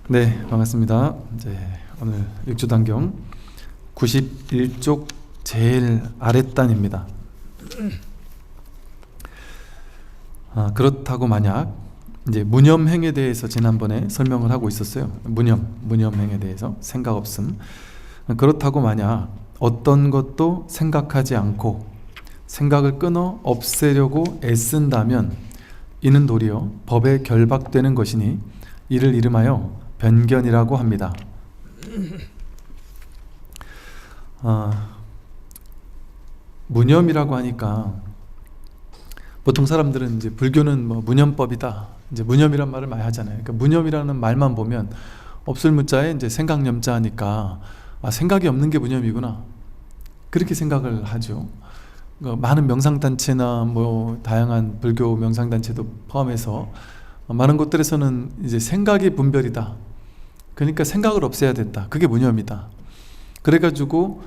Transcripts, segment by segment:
네, 반갑습니다. 이제 오늘 육주단경 91쪽 제일 아랫단입니다. 그렇다고 만약 이제 무념행에 대해서 지난번에 설명을 하고 있었어요. 무념행에 대해서 생각 없음. 그렇다고 만약 어떤 것도 생각하지 않고 생각을 끊어 없애려고 애쓴다면 이는 도리어 법에 결박되는 것이니 이를 이름하여 변견이라고 합니다. 무념이라고 하니까 보통 사람들은 이제 불교는 뭐 무념법이다, 이제 무념이란 말을 많이 하잖아요. 그러니까 무념이라는 말만 보면 없을 무자에 이제 생각념자 하니까 생각이 없는 게 무념이구나, 그렇게 생각을 하죠. 많은 명상단체나 뭐 다양한 불교 명상단체도 포함해서 많은 곳들에서는 이제 생각이 분별이다, 그러니까 생각을 없애야 된다, 그게 무념이다. 그래가지고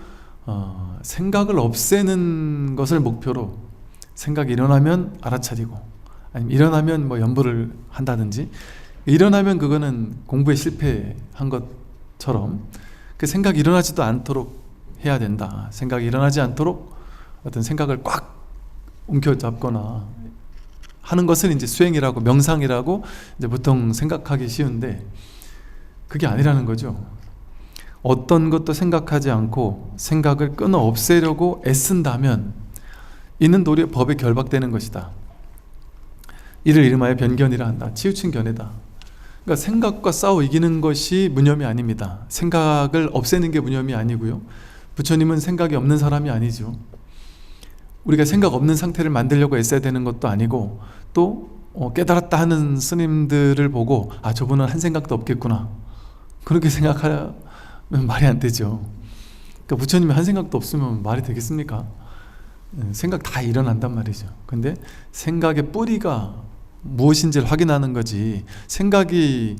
생각을 없애는 것을 목표로 생각이 일어나면 알아차리고, 아니면 일어나면 뭐 연부를 한다든지, 일어나면 그거는 공부에 실패한 것처럼 그 생각이 일어나지도 않도록 해야 된다. 생각이 일어나지 않도록 어떤 생각을 꽉 움켜잡거나 하는 것을 이제 수행이라고, 명상이라고 이제 보통 생각하기 쉬운데 그게 아니라는 거죠. 어떤 것도 생각하지 않고 생각을 끊어 없애려고 애쓴다면 이는 도리어 법에 결박되는 것이다. 이를 이름하여 변견이라 한다. 치우친 견해다. 그러니까 생각과 싸워 이기는 것이 무념이 아닙니다. 생각을 없애는 게 무념이 아니고요. 부처님은 생각이 없는 사람이 아니죠. 우리가 생각 없는 상태를 만들려고 애써야 되는 것도 아니고, 또 깨달았다 하는 스님들을 보고 저분은 한 생각도 없겠구나, 그렇게 생각하면 말이 안 되죠. 그러니까 부처님이 한 생각도 없으면 말이 되겠습니까? 생각 다 일어난단 말이죠. 근데 생각의 뿌리가 무엇인지를 확인하는 거지, 생각이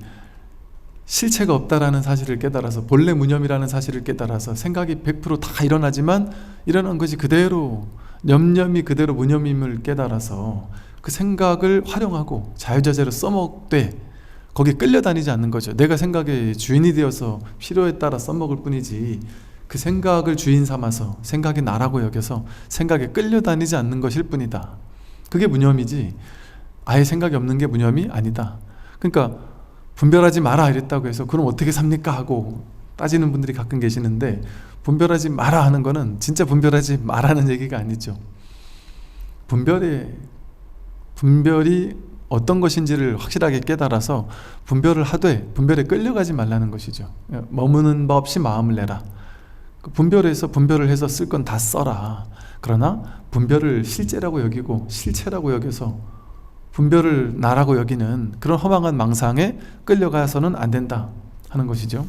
실체가 없다라는 사실을 깨달아서, 본래 무념이라는 사실을 깨달아서 생각이 100%다 일어나지만 일어난 것이 그대로, 념념이 그대로 무념임을 깨달아서 그 생각을 활용하고 자유자재로 써먹되 거기에 끌려다니지 않는 거죠. 내가 생각의 주인이 되어서 필요에 따라 써먹을 뿐이지, 그 생각을 주인 삼아서 생각이 나라고 여겨서 생각에 끌려다니지 않는 것일 뿐이다. 그게 무념이지 아예 생각이 없는 게 무념이 아니다. 그러니까 분별하지 마라 이랬다고 해서 그럼 어떻게 삽니까 하고 따지는 분들이 가끔 계시는데, 분별하지 마라 하는 거는 진짜 분별하지 마라는 얘기가 아니죠. 분별이 어떤 것인지를 확실하게 깨달아서 분별을 하되 분별에 끌려가지 말라는 것이죠. 머무는 바 없이 마음을 내라. 분별을 해서 쓸 건 다 써라. 그러나 분별을 실제라고 여기고 실체라고 여겨서 분별을 나라고 여기는 그런 허망한 망상에 끌려가서는 안 된다 하는 것이죠.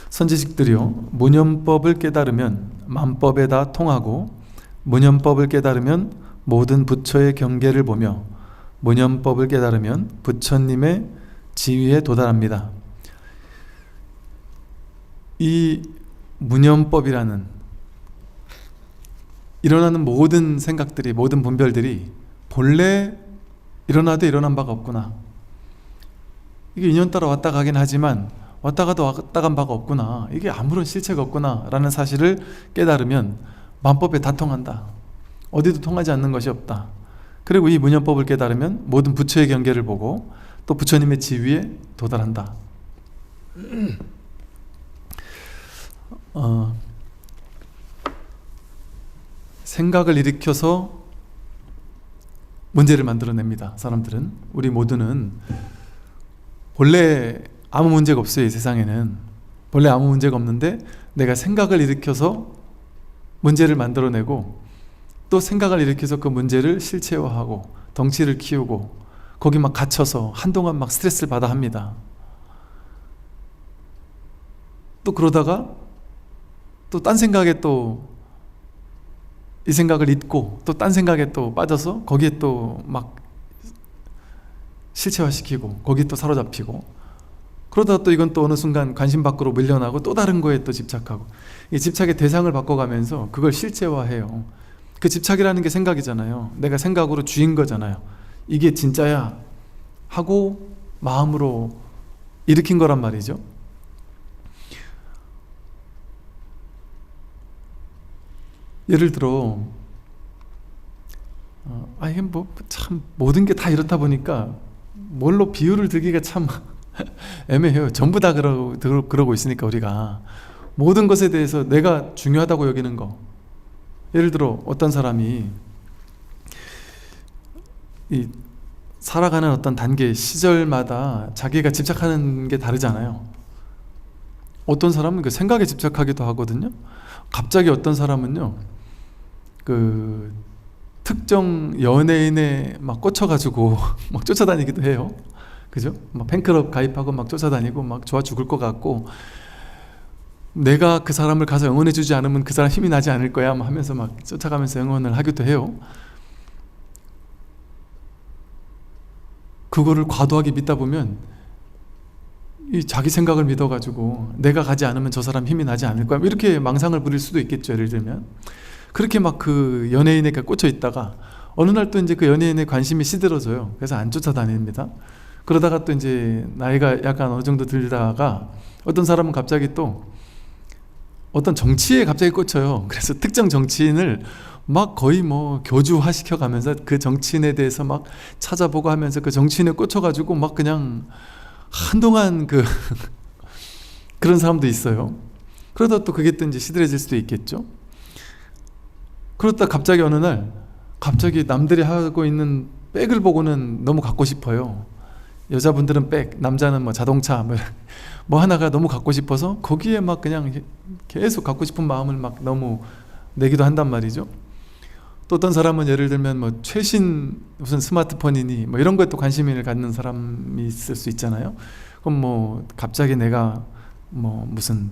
선지식들이요, 무념법을 깨달으면 만법에 다 통하고, 무념법을 깨달으면 모든 부처의 경계를 보며, 무념법을 깨달으면 부처님의 지위에 도달합니다. 이 무념법이라는, 일어나는 모든 생각들이, 모든 분별들이 본래 일어나도 일어난 바가 없구나, 이게 인연 따라 왔다 가긴 하지만 왔다 가도 왔다 간 바가 없구나, 이게 아무런 실체가 없구나 라는 사실을 깨달으면 만법에 다 통한다. 어디도 통하지 않는 것이 없다. 그리고 이 무념법을 깨달으면 모든 부처의 경계를 보고 또 부처님의 지위에 도달한다. 생각을 일으켜서 문제를 만들어냅니다. 사람들은, 우리 모두는 본래 아무 문제가 없어요. 이 세상에는 본래 아무 문제가 없는데 내가 생각을 일으켜서 문제를 만들어내고, 또 생각을 일으켜서 그 문제를 실체화하고 덩치를 키우고 거기 막 갇혀서 한동안 막 스트레스를 받아 합니다. 또 그러다가 또 딴 생각에 또 이 생각을 잊고 또 딴 생각에 또 빠져서 거기에 또 막 실체화시키고 거기에 또 사로잡히고, 그러다가 또 이건 또 어느 순간 관심 밖으로 밀려나고 또 다른 거에 또 집착하고, 이 집착의 대상을 바꿔가면서 그걸 실체화해요. 그 집착이라는 게 생각이잖아요. 내가 생각으로 쥐인 거잖아요. 이게 진짜야 하고 마음으로 일으킨 거란 말이죠. 예를 들어 아니 뭐 참 모든 게 다 이렇다 보니까 뭘로 비유를 들기가 참 애매해요. 전부 다 그러고 있으니까 우리가 모든 것에 대해서 내가 중요하다고 여기는 거. 예를 들어 어떤 사람이 이 살아가는 어떤 단계 시절마다 자기가 집착하는 게 다르잖아요. 어떤 사람은 그 생각에 집착하기도 하거든요. 갑자기 어떤 사람은요 그 특정 연예인에 막 꽂혀가지고 막 쫓아다니기도 해요. 그죠? 막 팬클럽 가입하고 막 쫓아다니고 막 좋아 죽을 것 같고, 내가 그 사람을 가서 응원해주지 않으면 그 사람 힘이 나지 않을 거야 하면서 막 쫓아가면서 응원을 하기도 해요. 그거를 과도하게 믿다 보면 이 자기 생각을 믿어가지고 내가 가지 않으면 저 사람 힘이 나지 않을 거야 이렇게 망상을 부릴 수도 있겠죠. 예를 들면 그렇게 막 그 연예인에게 꽂혀 있다가 어느 날 또 이제 그 연예인의 관심이 시들어져요. 그래서 안 쫓아다닙니다. 그러다가 또 이제 나이가 약간 어느 정도 들다가 어떤 사람은 갑자기 또 어떤 정치에 갑자기 꽂혀요. 그래서 특정 정치인을 막 거의 뭐 교주화 시켜가면서 그 정치인에 대해서 막 찾아보고 하면서 그 정치인에 꽂혀가지고 막 그냥 한동안 그런 사람도 있어요. 그러다 또 그게 또 이제 시들해질 수도 있겠죠. 그러다 갑자기 어느 날 갑자기 남들이 하고 있는 백을 보고는 너무 갖고 싶어요. 여자분들은 백, 남자는 뭐 자동차 뭐 하나가 너무 갖고 싶어서 거기에 막 그냥 계속 갖고 싶은 마음을 막 너무 내기도 한단 말이죠. 또 어떤 사람은 예를 들면 뭐 최신 무슨 스마트폰이니 뭐 이런 거에 또 관심을 갖는 사람이 있을 수 있잖아요. 그럼 뭐 갑자기 내가 뭐 무슨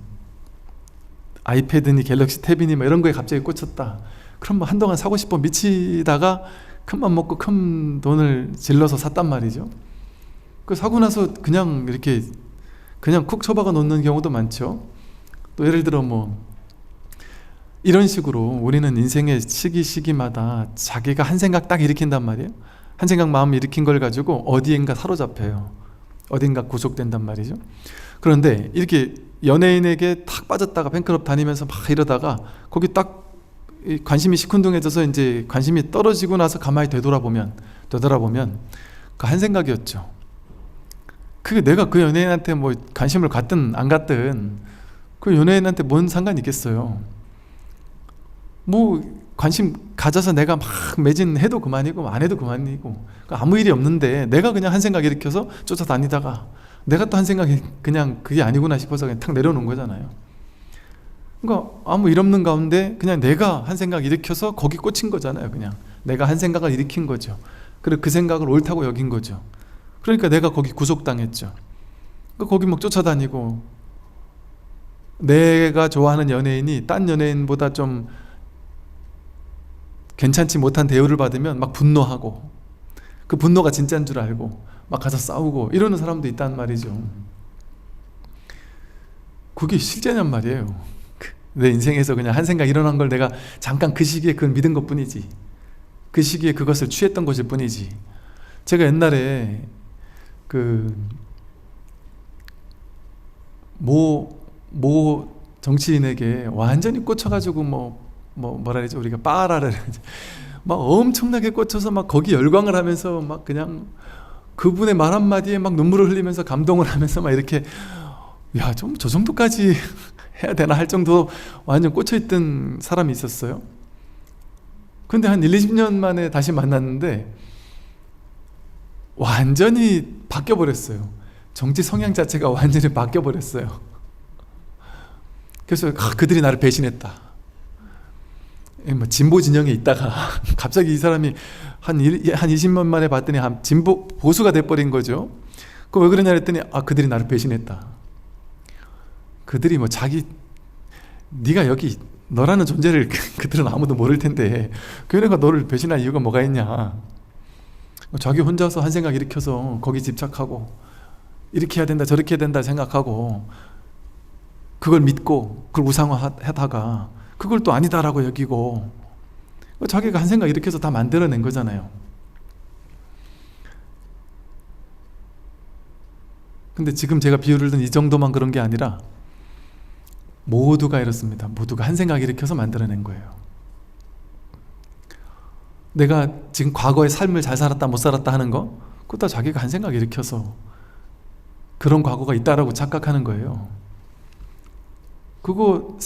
아이패드니 갤럭시 탭이니 뭐 이런 거에 갑자기 꽂혔다. 그럼 뭐 한동안 사고 싶어 미치다가 큰맘 먹고 큰 돈을 질러서 샀단 말이죠. 그 사고 나서 그냥 이렇게 그냥 쿡 처박아 놓는 경우도 많죠. 또 예를 들어 뭐 이런 식으로 우리는 인생의 시기마다 자기가 한 생각 딱 일으킨단 말이에요. 한 생각 마음 일으킨 걸 가지고 어디엔가 사로잡혀요. 어딘가 구속된단 말이죠. 그런데 이렇게 연예인에게 탁 빠졌다가 팬클럽 다니면서 막 이러다가 거기 딱 관심이 시큰둥해져서 이제 관심이 떨어지고 나서 가만히 되돌아보면 그 한 생각이었죠. 그게 내가 그 연예인한테 뭐 관심을 갖든 안 갖든 그 연예인한테 뭔 상관이 있겠어요. 뭐 관심 가져서 내가 막 매진해도 그만이고 안 해도 그만이고 아무 일이 없는데 내가 그냥 한 생각 일으켜서 쫓아다니다가 내가 또 한 생각이 그냥 그게 아니구나 싶어서 그냥 탁 내려놓은 거잖아요. 그러니까 아무 일 없는 가운데 그냥 내가 한 생각 일으켜서 거기 꽂힌 거잖아요. 그냥 내가 한 생각을 일으킨 거죠. 그리고 그 생각을 옳다고 여긴 거죠. 그러니까 내가 거기 구속당했죠. 그러니까 거기 막 쫓아다니고 내가 좋아하는 연예인이 딴 연예인보다 좀 괜찮지 못한 대우를 받으면 막 분노하고 그 분노가 진짜인 줄 알고 막 가서 싸우고 이러는 사람도 있단 말이죠. 그게 실제냔 말이에요. 내 인생에서 그냥 한 생각 일어난 걸 내가 잠깐 그 시기에 그걸 믿은 것 뿐이지, 그 시기에 그것을 취했던 것일 뿐이지. 제가 옛날에 모 정치인에게 완전히 꽂혀가지고 뭐라 그러죠? 우리가 빠라를 막 엄청나게 꽂혀서 막 거기 열광을 하면서 막 그냥 그분의 말 한마디에 막 눈물을 흘리면서 감동을 하면서 막 이렇게 야, 좀 저 정도까지 해야 되나 할 정도 완전 꽂혀있던 사람이 있었어요. 근데 한 1-20년 만에 다시 만났는데 완전히 바뀌어버렸어요. 정치 성향 자체가 완전히 바뀌어버렸어요. 그래서 그들이 나를 배신했다. 뭐 진보 진영에 있다가 갑자기 이 사람이 한 20년 만에 봤더니 한 진보 보수가 돼버린 거죠. 그 왜 그러냐 했더니 그들이 나를 배신했다. 그들이 뭐 네가 여기 너라는 존재를 그들은 아무도 모를 텐데 걔네가 너를 배신할 이유가 뭐가 있냐. 자기 혼자서 한 생각 일으켜서 거기 집착하고 이렇게 해야 된다 저렇게 해야 된다 생각하고 그걸 믿고 그걸 우상화하다가 그걸 또 아니다라고 여기고 자기가 한 생각 이렇게 해서 다 만들어낸 거잖아요. 근데 지금 제가 비유를 든 이 정도만 그런 게 아니라 모두가 이렇습니다. 모두가 한 생각 일으켜서 만들어낸 거예요. 내가 지금 과거의 삶을 잘 살았다 못 살았다 하는 거, 그거 다 자기가 한 생각 일으켜서 그런 과거가 있다라고 착각하는 거예요. 그거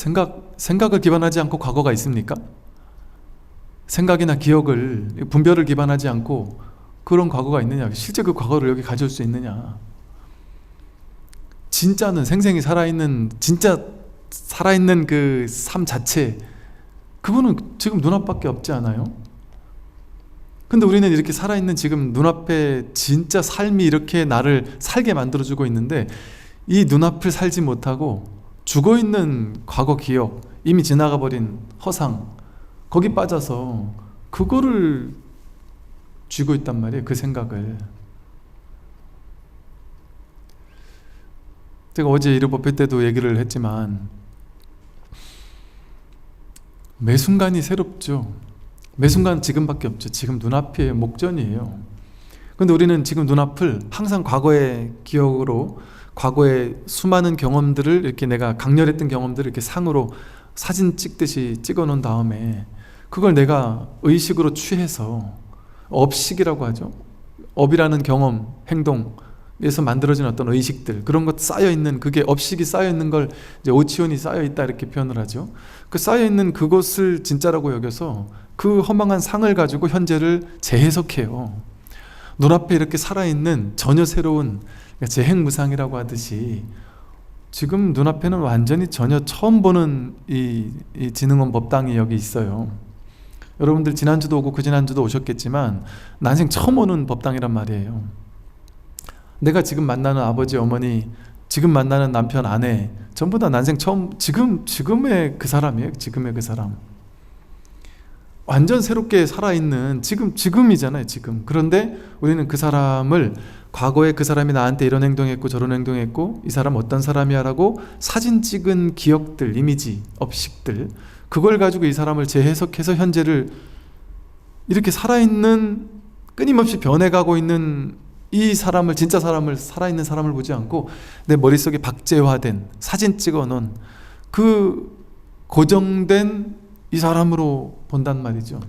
생각을 기반하지 않고 과거가 있습니까? 생각이나 기억을, 분별을 기반하지 않고 그런 과거가 있느냐? 실제 그 과거를 여기 가져올 수 있느냐? 진짜는 생생히 살아있는, 진짜 살아있는 그 삶 자체, 그거는 지금 눈앞밖에 없지 않아요? 근데 우리는 이렇게 살아있는 지금 눈앞에 진짜 삶이 이렇게 나를 살게 만들어주고 있는데, 이 눈앞을 살지 못하고 죽어있는 과거 기억, 이미 지나가 버린 허상, 거기 빠져서 그거를 쥐고 있단 말이에요. 그 생각을. 제가 어제 이르법회 때도 얘기를 했지만 매 순간이 새롭죠. 매 순간 지금밖에 없죠. 지금 눈앞이 목전이에요. 근데 우리는 지금 눈앞을 항상 과거의 기억으로, 과거의 수많은 경험들을, 이렇게 내가 강렬했던 경험들을 이렇게 상으로 사진 찍듯이 찍어 놓은 다음에 그걸 내가 의식으로 취해서, 업식이라고 하죠. 업이라는 경험, 행동에서 만들어진 어떤 의식들, 그런 것 쌓여있는, 그게 업식이 쌓여있는 걸 이제 오치온이 쌓여있다 이렇게 표현을 하죠. 그 쌓여있는 그것을 진짜라고 여겨서 그 허망한 상을 가지고 현재를 재해석해요. 눈앞에 이렇게 살아있는 전혀 새로운, 재행무상이라고 하듯이 지금 눈앞에는 완전히 전혀 처음 보는 이 진흥원 법당이 여기 있어요. 여러분들 지난주도 오고 그 지난주도 오셨겠지만 난생 처음 오는 법당이란 말이에요. 내가 지금 만나는 아버지, 어머니, 지금 만나는 남편, 아내, 전부 다 난생 처음, 지금의 그 사람이에요. 지금의 그 사람. 완전 새롭게 살아있는 지금이잖아요. 지금. 그런데 우리는 그 사람을, 과거에 그 사람이 나한테 이런 행동했고 저런 행동했고 이 사람 어떤 사람이야 라고 사진 찍은 기억들, 이미지, 업식들, 그걸 가지고 이 사람을 재해석해서 현재를 이렇게 살아있는, 끊임없이 변해가고 있는 이 사람을, 진짜 사람을, 살아있는 사람을 보지 않고 내 머릿속에 박제화된, 사진 찍어놓은 그 고정된 이 사람으로 본단 말이죠.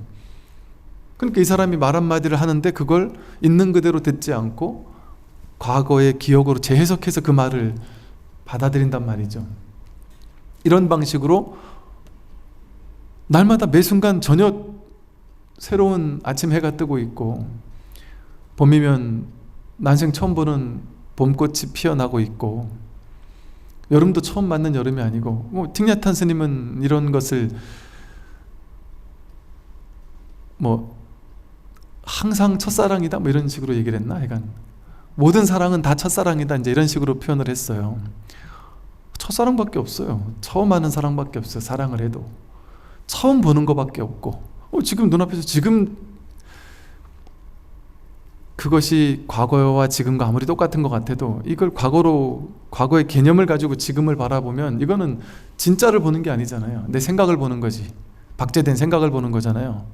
그러니까 이 사람이 말 한마디를 하는데 그걸 있는 그대로 듣지 않고 과거의 기억으로 재해석해서 그 말을 받아들인단 말이죠. 이런 방식으로 날마다 매 순간 전혀 새로운 아침 해가 뜨고 있고, 봄이면 난생 처음 보는 봄꽃이 피어나고 있고, 여름도 처음 맞는 여름이 아니고, 틱냐탄 스님은 이런 것을 항상 첫사랑이다 이런 식으로 얘기를 했나? 하여간 모든 사랑은 다 첫사랑이다 이제 이런 식으로 표현을 했어요. 첫사랑밖에 없어요. 처음 하는 사랑밖에 없어요. 사랑을 해도 처음 보는 것밖에 없고, 지금 눈앞에서 지금 그것이 과거와 지금과 아무리 똑같은 것 같아도 이걸 과거의 개념을 가지고 지금을 바라보면 이거는 진짜를 보는 게 아니잖아요. 내 생각을 보는 거지. 박제된 생각을 보는 거잖아요.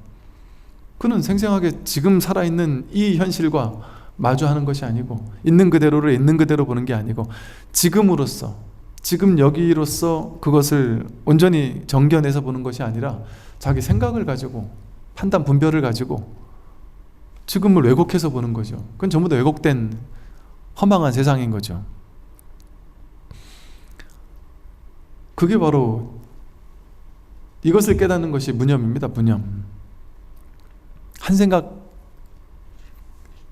그는 생생하게 지금 살아있는 이 현실과 마주하는 것이 아니고, 있는 그대로를 있는 그대로 보는 게 아니고, 지금으로서, 지금 여기로서 그것을 온전히 정견해서 보는 것이 아니라 자기 생각을 가지고, 판단 분별을 가지고 지금을 왜곡해서 보는 거죠. 그건 전부 다 왜곡된 허망한 세상인 거죠. 그게 바로 이것을 깨닫는 것이 무념입니다. 무념. 한 생각,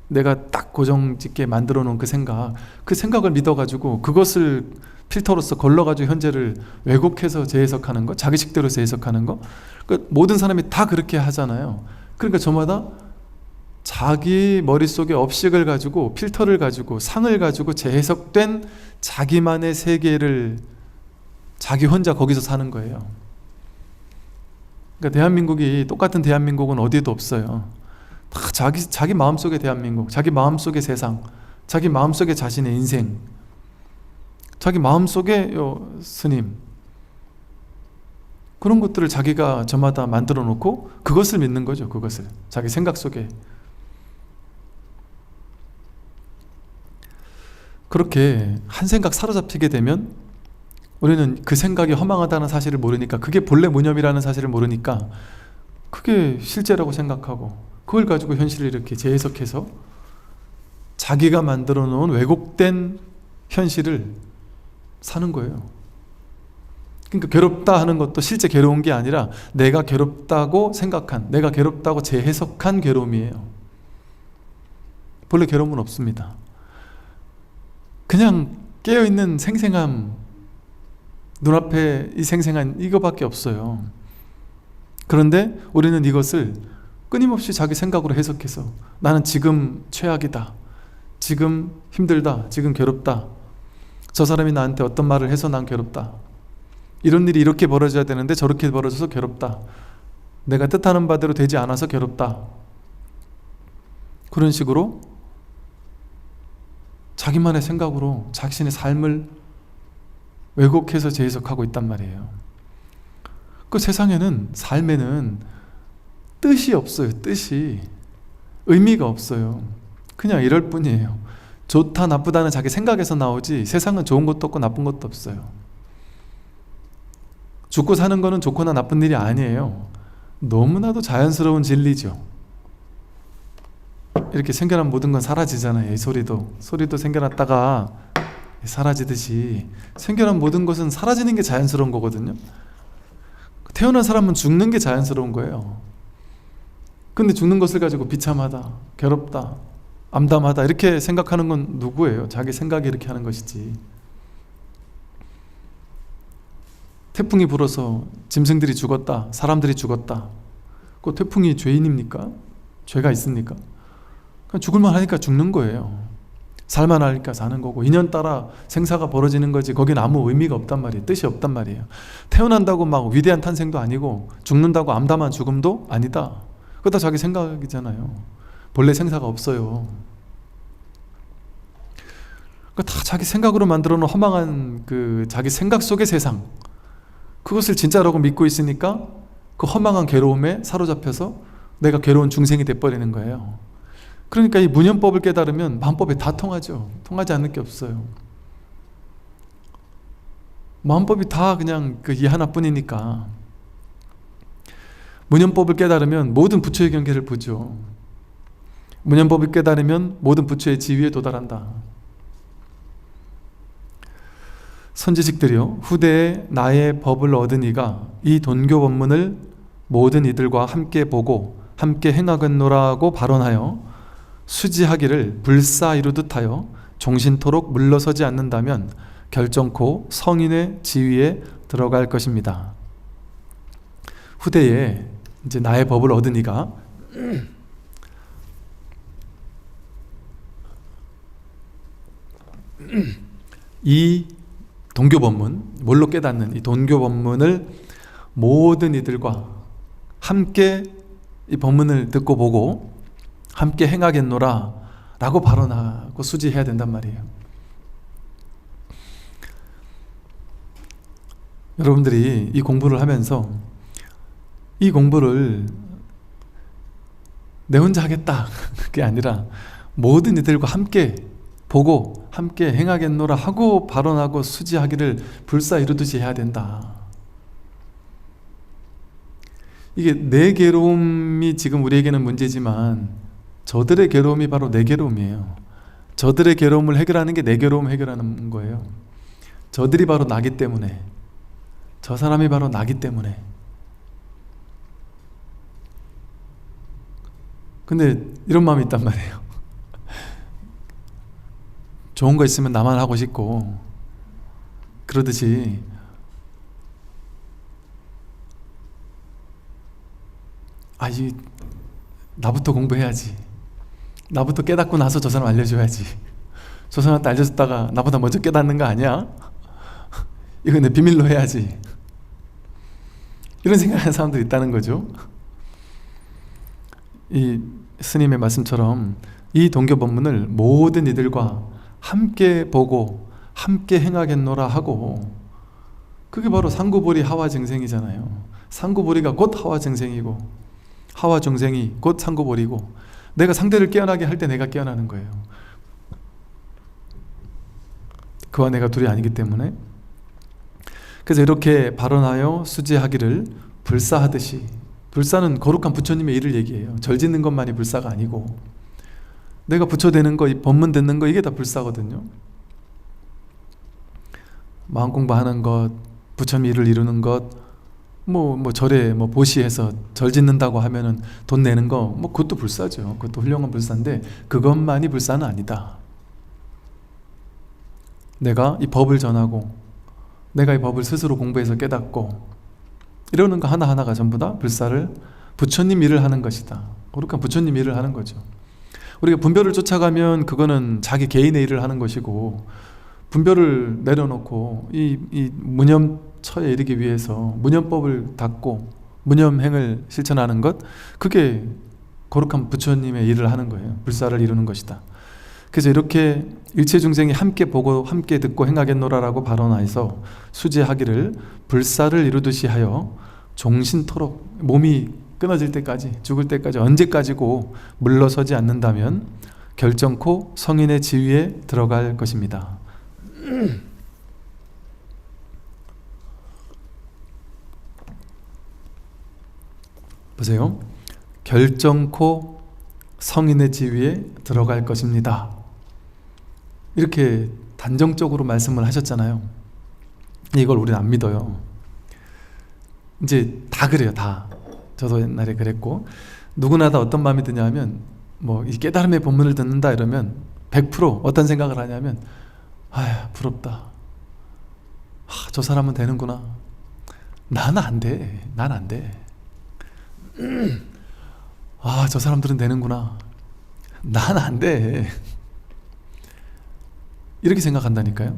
내가 딱 고정짓게 만들어 놓은 그 생각을 믿어가지고 그것을 필터로서 걸러가지고 현재를 왜곡해서 재해석하는 거, 자기식대로 재해석하는 거, 그러니까 모든 사람이 다 그렇게 하잖아요. 그러니까 저마다 자기 머릿속에 업식을 가지고, 필터를 가지고, 상을 가지고 재해석된 자기만의 세계를 자기 혼자 거기서 사는 거예요. 그러니까 대한민국이, 똑같은 대한민국은 어디에도 없어요. 다 자기 마음속의 대한민국, 자기 마음속의 세상, 자기 마음속의 자신의 인생, 자기 마음속의 스님, 그런 것들을 자기가 저마다 만들어 놓고 그것을 믿는 거죠. 그것을 자기 생각 속에. 그렇게 한 생각 사로잡히게 되면 우리는 그 생각이 허망하다는 사실을 모르니까, 그게 본래 무념이라는 사실을 모르니까 그게 실제라고 생각하고 그걸 가지고 현실을 이렇게 재해석해서 자기가 만들어 놓은 왜곡된 현실을 사는 거예요. 그러니까 괴롭다 하는 것도 실제 괴로운 게 아니라 내가 괴롭다고 생각한, 내가 괴롭다고 재해석한 괴로움이에요. 본래 괴로움은 없습니다. 그냥 깨어있는 생생함, 눈앞에 이 생생한 이거밖에 없어요. 그런데 우리는 이것을 끊임없이 자기 생각으로 해석해서 나는 지금 최악이다, 지금 힘들다, 지금 괴롭다, 저 사람이 나한테 어떤 말을 해서 난 괴롭다, 이런 일이 이렇게 벌어져야 되는데 저렇게 벌어져서 괴롭다, 내가 뜻하는 바대로 되지 않아서 괴롭다, 그런 식으로 자기만의 생각으로 자신의 삶을 왜곡해서 재해석하고 있단 말이에요. 그 세상에는, 삶에는 뜻이 없어요. 뜻이, 의미가 없어요. 그냥 이럴 뿐이에요. 좋다 나쁘다는 자기 생각에서 나오지 세상은 좋은 것도 없고 나쁜 것도 없어요. 죽고 사는 거는 좋거나 나쁜 일이 아니에요. 너무나도 자연스러운 진리죠. 이렇게 생겨난 모든 건 사라지잖아요. 이 소리도 생겨났다가 사라지듯이 생겨난 모든 것은 사라지는 게 자연스러운 거거든요. 태어난 사람은 죽는 게 자연스러운 거예요. 근데 죽는 것을 가지고 비참하다, 괴롭다, 암담하다 이렇게 생각하는 건 누구예요? 자기 생각이 이렇게 하는 것이지. 태풍이 불어서 짐승들이 죽었다, 사람들이 죽었다, 그 태풍이 죄인입니까? 죄가 있습니까? 그냥 죽을만 하니까 죽는 거예요. 살만 하니까 사는 거고, 인연 따라 생사가 벌어지는 거지 거긴 아무 의미가 없단 말이에요. 뜻이 없단 말이에요. 태어난다고 막 위대한 탄생도 아니고 죽는다고 암담한 죽음도 아니다. 그거 다 자기 생각이잖아요. 본래 생사가 없어요. 그거 다 자기 생각으로 만들어 놓은 허망한 그 자기 생각 속의 세상, 그것을 진짜라고 믿고 있으니까 그 허망한 괴로움에 사로잡혀서 내가 괴로운 중생이 돼버리는 거예요. 그러니까 이 무념법을 깨달으면 마음법에 다 통하죠. 통하지 않는 게 없어요. 마음법이 다 그냥 그 이 하나뿐이니까. 무념법을 깨달으면 모든 부처의 경계를 보죠. 무념법을 깨달으면 모든 부처의 지위에 도달한다. 선지식들이요, 후대에 나의 법을 얻은 이가 이 돈교 법문을 모든 이들과 함께 보고 함께 행하겠노라고 발언하여 수지하기를 불사 이루듯 하여 종신토록 물러서지 않는다면 결정코 성인의 지위에 들어갈 것입니다. 후대에 이제 나의 법을 얻은 이가 이 돈교법문, 뭘로 깨닫는 이 돈교법문을 모든 이들과 함께 이 법문을 듣고 보고 함께 행하겠노라 라고 발언하고 수지해야 된단 말이에요. 여러분들이 이 공부를 하면서 이 공부를 내 혼자 하겠다 그게 아니라 모든 이들과 함께 보고 함께 행하겠노라 하고 발언하고 수지하기를 불사 이루듯이 해야 된다. 이게 내 괴로움이 지금 우리에게는 문제지만 저들의 괴로움이 바로 내 괴로움이에요. 저들의 괴로움을 해결하는 게 내 괴로움을 해결하는 거예요. 저들이 바로 나기 때문에, 저 사람이 바로 나기 때문에. 근데 이런 마음이 있단 말이에요. 좋은 거 있으면 나만 하고 싶고, 그러듯이 나부터 공부해야지, 나부터 깨닫고 나서 저 사람 알려줘야지, 저 사람한테 알려줬다가 나보다 먼저 깨닫는 거 아니야? 이거 내 비밀로 해야지, 이런 생각하는 사람들이 있다는 거죠. 이 스님의 말씀처럼 이 돈교법문을 모든 이들과 함께 보고 함께 행하겠노라 하고, 그게 바로 상구보리 하와증생이잖아요. 상구보리가 곧 하와증생이고 하와중생이 곧 상구보리고, 내가 상대를 깨어나게 할 때 내가 깨어나는 거예요. 그와 내가 둘이 아니기 때문에. 그래서 이렇게 발언하여 수지하기를 불사하듯이, 불사는 거룩한 부처님의 일을 얘기해요. 절 짓는 것만이 불사가 아니고, 내가 부처 되는 거, 법문 듣는 거, 이게 다 불사거든요. 마음 공부하는 것, 부처님 일을 이루는 것, 절에 보시해서 절 짓는다고 하면은 돈 내는 거, 그것도 불사죠. 그것도 훌륭한 불사인데 그것만이 불사는 아니다. 내가 이 법을 전하고, 내가 이 법을 스스로 공부해서 깨닫고, 이러는 거 하나하나가 전부 다 불사를, 부처님 일을 하는 것이다. 거룩한 부처님 일을 하는 거죠. 우리가 분별을 쫓아가면 그거는 자기 개인의 일을 하는 것이고, 분별을 내려놓고 이 무념처에 이르기 위해서 무념법을 닦고 무념행을 실천하는 것, 그게 거룩한 부처님의 일을 하는 거예요. 불사를 이루는 것이다. 그래서 이렇게 일체 중생이 함께 보고 함께 듣고 행하겠노라라고 발언하여서 수지하기를 불사를 이루듯이 하여 종신토록, 몸이 끊어질 때까지, 죽을 때까지, 언제까지고 물러서지 않는다면 결정코 성인의 지위에 들어갈 것입니다. 보세요. 결정코 성인의 지위에 들어갈 것입니다. 이렇게 단정적으로 말씀을 하셨잖아요. 이걸 우리는 안 믿어요. 이제 다 그래요. 다. 저도 옛날에 그랬고, 누구나 다 어떤 마음이 드냐면, 이 깨달음의 법문을 듣는다 이러면 100% 어떤 생각을 하냐면, 아휴, 부럽다. 저 사람은 되는구나. 나는 안 돼. 난 안 돼. 저 사람들은 되는구나. 난 안 돼. 이렇게 생각한다니까요.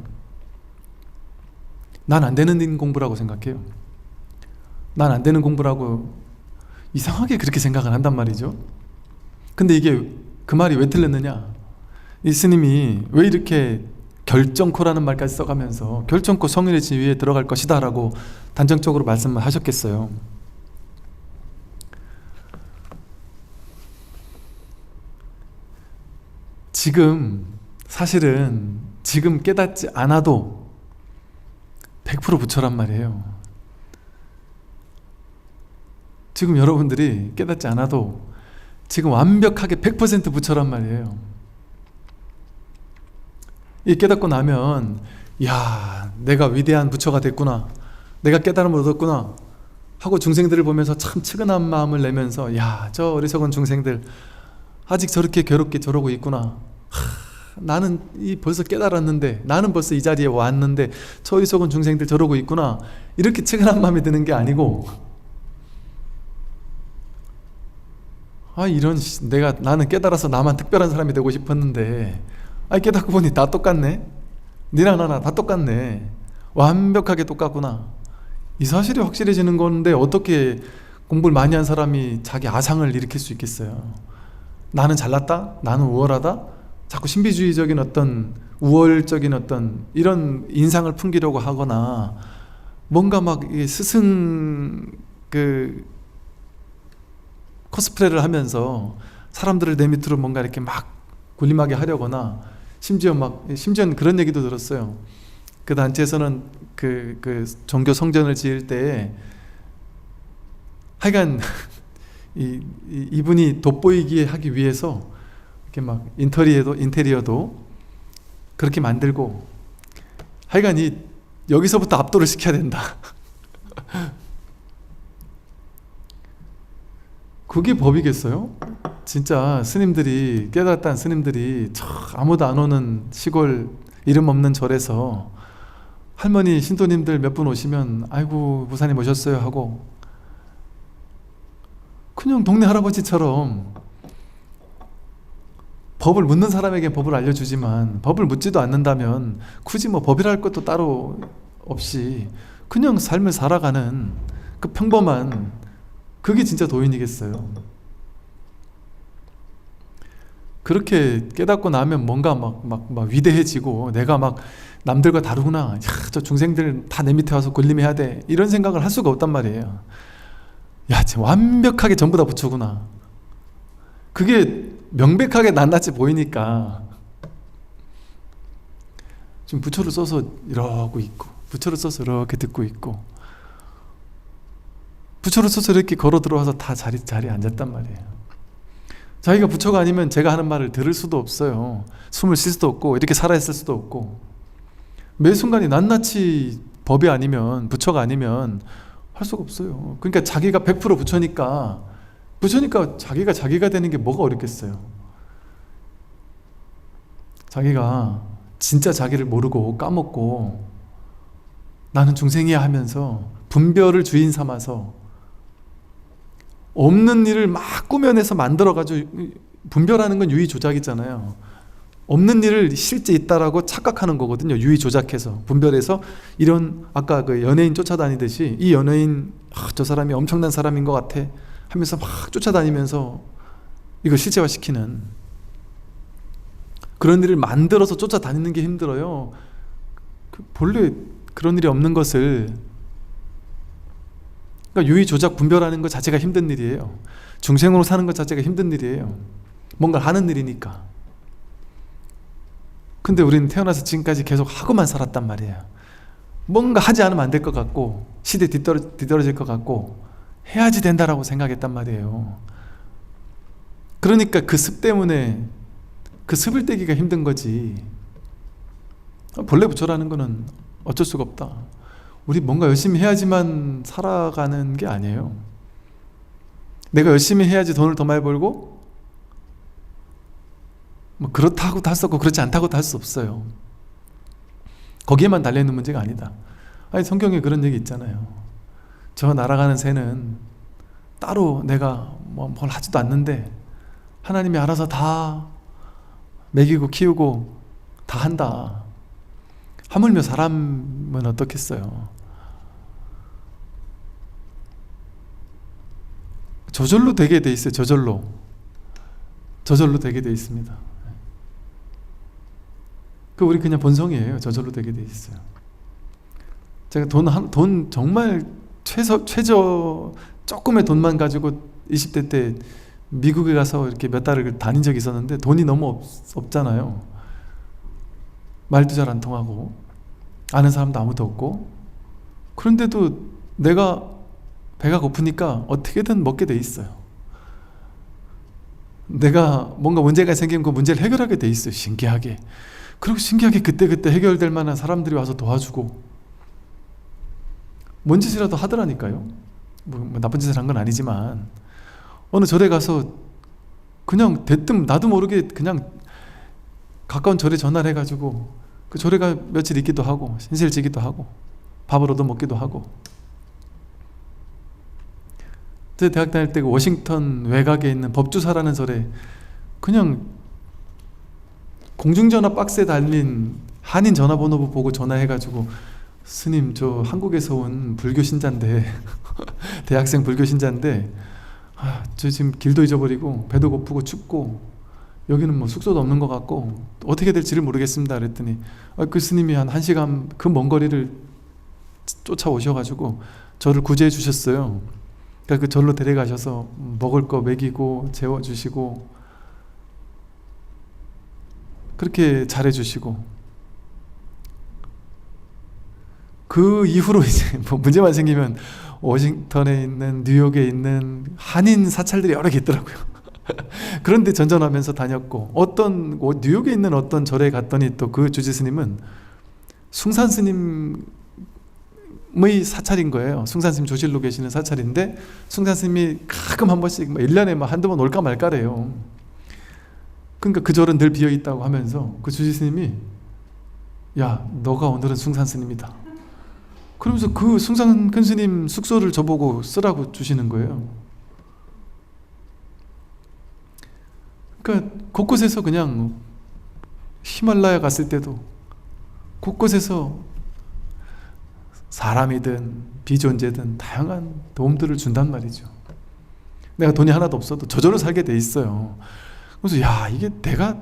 난 안 되는 공부라고 생각해요. 난 안 되는 공부라고 이상하게 그렇게 생각을 한단 말이죠. 근데 이게 그 말이 왜 틀렸느냐, 이 스님이 왜 이렇게 결정코라는 말까지 써가면서 결정코 성인의 지위에 들어갈 것이다 라고 단정적으로 말씀을 하셨겠어요. 사실은 지금 깨닫지 않아도 100% 부처란 말이에요. 지금 여러분들이 깨닫지 않아도 지금 완벽하게 100% 부처란 말이에요. 이 깨닫고 나면, 야, 내가 위대한 부처가 됐구나, 내가 깨달음을 얻었구나 하고 중생들을 보면서 참 측은한 마음을 내면서, 야, 저 어리석은 중생들 아직 저렇게 괴롭게 저러고 있구나. 나는 벌써 깨달았는데, 나는 벌써 이 자리에 왔는데 저 어리석은 중생들 저러고 있구나, 이렇게 측은한 마음이 드는 게 아니고, 나는 깨달아서 나만 특별한 사람이 되고 싶었는데, 깨닫고 보니 다 똑같네. 니나 나나 다 똑같네. 완벽하게 똑같구나. 이 사실이 확실해지는 건데 어떻게 공부를 많이 한 사람이 자기 아상을 일으킬 수 있겠어요. 나는 잘났다, 나는 우월하다, 자꾸 신비주의적인 어떤 우월적인 어떤 이런 인상을 풍기려고 하거나, 뭔가 막 스승 코스프레를 하면서 사람들을 내 밑으로 뭔가 이렇게 막 군림하게 하려거나, 심지어는 그런 얘기도 들었어요. 그 단체에서는 그 종교 성전을 지을 때 하여간 이분이 돋보이게 하기 위해서 이렇게 막 인테리어도 그렇게 만들고, 하여간 여기서부터 압도를 시켜야 된다. 그게 법이겠어요? 진짜 스님들이, 깨달았다는 스님들이 아무도 안 오는 시골 이름 없는 절에서 할머니 신도님들 몇 분 오시면 아이고 부사님 오셨어요 하고, 그냥 동네 할아버지처럼 법을 묻는 사람에게 법을 알려주지만, 법을 묻지도 않는다면 굳이 법이랄 것도 따로 없이 그냥 삶을 살아가는 그 평범한, 그게 진짜 도인이겠어요. 그렇게 깨닫고 나면 뭔가 막 위대해지고, 내가 막 남들과 다르구나, 저 중생들 다 내 밑에 와서 군림해야 돼, 이런 생각을 할 수가 없단 말이에요. 야, 지금 완벽하게 전부 다 부처구나. 그게 명백하게 낱낱이 보이니까 지금 부처를 써서 이러고 있고, 부처를 써서 이렇게 듣고 있고, 부처를 써서 이렇게 걸어 들어와서 다 자리에 앉았단 말이에요. 자기가 부처가 아니면 제가 하는 말을 들을 수도 없어요. 숨을 쉴 수도 없고, 이렇게 살아있을 수도 없고, 매 순간이 낱낱이 법이 아니면, 부처가 아니면 할 수가 없어요. 그러니까 자기가 100% 부처니까 자기가 되는 게 뭐가 어렵겠어요. 자기가 진짜 자기를 모르고 까먹고 나는 중생이야 하면서 분별을 주인 삼아서 없는 일을 막 꾸며내서 만들어가지고, 분별하는 건 유의조작이잖아요. 없는 일을 실제 있다라고 착각하는 거거든요. 유의조작해서 분별해서, 이런 아까 그 연예인 쫓아다니듯이 이 연예인 저 사람이 엄청난 사람인 것 같아 하면서 막 쫓아다니면서 이걸 실체화시키는 그런 일을 만들어서 쫓아다니는 게 힘들어요. 본래 그런 일이 없는 것을, 그러니까 유의조작 분별하는 것 자체가 힘든 일이에요. 중생으로 사는 것 자체가 힘든 일이에요. 뭔가 하는 일이니까. 근데 우리는 태어나서 지금까지 계속 하고만 살았단 말이에요. 뭔가 하지 않으면 안 될 것 같고, 시대 뒤떨어질 것 같고, 해야지 된다라고 생각했단 말이에요. 그러니까 그 습 때문에 그 습을 떼기가 힘든 거지. 본래 부처라는 거는 어쩔 수가 없다. 우리 뭔가 열심히 해야지만 살아가는 게 아니에요. 내가 열심히 해야지 돈을 더 많이 벌고, 뭐 그렇다고도 할 수 없고 그렇지 않다고도 할 수 없어요. 거기에만 달려있는 문제가 아니다. 아니, 성경에 그런 얘기 있잖아요. 저 날아가는 새는 따로 내가 뭘 하지도 않는데 하나님이 알아서 다 먹이고 키우고 다 한다. 하물며 사람은 어떻겠어요? 저절로 되게 돼 있어요. 저절로 되게 돼 있습니다. 우리 그냥 본성이에요. 저절로 되게 돼 있어요. 제가 돈 정말 최저 조금의 돈만 가지고 20대 때 미국에 가서 이렇게 몇 달을 다닌 적이 있었는데, 돈이 너무 없잖아요. 말도 잘 안 통하고 아는 사람도 아무도 없고, 그런데도 내가 배가 고프니까 어떻게든 먹게 돼 있어요. 내가 뭔가 문제가 생기면 그 문제를 해결하게 돼 있어요. 신기하게. 그리고 신기하게 그때그때 해결될 만한 사람들이 와서 도와주고, 뭔 짓이라도 하더라니까요. 뭐 나쁜 짓을 한 건 아니지만, 어느 절에 가서 그냥 대뜸 나도 모르게 그냥 가까운 절에 전화를 해가지고 그 절에 가 며칠 있기도 하고, 신세를 지기도 하고, 밥을 얻어 먹기도 하고. 제 대학 다닐 때 그 워싱턴 외곽에 있는 법주사라는 절에 그냥 공중전화 박스에 달린 한인 전화번호 보고 전화해가지고, 스님 저 한국에서 온 불교 신자인데 대학생 불교 신자인데, 저 지금 길도 잊어버리고 배도 고프고 춥고 여기는 뭐 숙소도 없는 것 같고 어떻게 될지를 모르겠습니다. 그랬더니 그 스님이 한 1시간 그 먼 거리를 쫓아오셔가지고 저를 구제해 주셨어요. 그러니까 그 절로 데려가셔서 먹을 거 먹이고 재워주시고 그렇게 잘해주시고, 그 이후로 이제 뭐 문제만 생기면 워싱턴에 있는, 뉴욕에 있는 한인 사찰들이 여러 개 있더라고요. 그런데 전전하면서 다녔고, 뉴욕에 있는 어떤 절에 갔더니 또 그 주지 스님은 숭산 스님의 사찰인 거예요. 숭산 스님 조실로 계시는 사찰인데, 숭산 스님이 가끔 한 번씩 1년에 한두 번 올까 말까래요. 그러니까 그 절은 늘 비어있다고 하면서 그 주지 스님이, 야, 너가 오늘은 숭산 스님이다. 그러면서 그 숭산 큰 스님 숙소를 저보고 쓰라고 주시는 거예요. 그러니까 곳곳에서, 그냥 히말라야 갔을 때도 곳곳에서 사람이든 비존재든 다양한 도움들을 준단 말이죠. 내가 돈이 하나도 없어도 저절로 살게 돼 있어요. 그래서 야, 이게 내가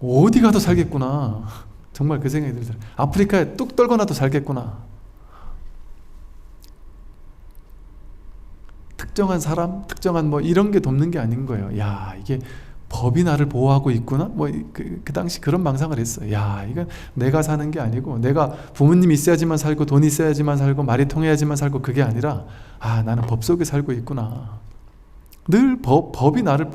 어디 가도 살겠구나. 정말 그 생각이 들더라고요. 아프리카에 뚝 떨거나도 살겠구나. 특정한 사람, 특정한 뭐 이런 게 돕는 게 아닌 거예요. 야, 이게 법이 나를 보호하고 있구나. 뭐 그 당시 그런 망상을 했어요. 야, 이건 내가 사는 게 아니고, 내가 부모님이 있어야지만 살고 돈이 있어야지만 살고 말이 통해야지만 살고, 그게 아니라 나는 법 속에 살고 있구나. 늘 법이 나를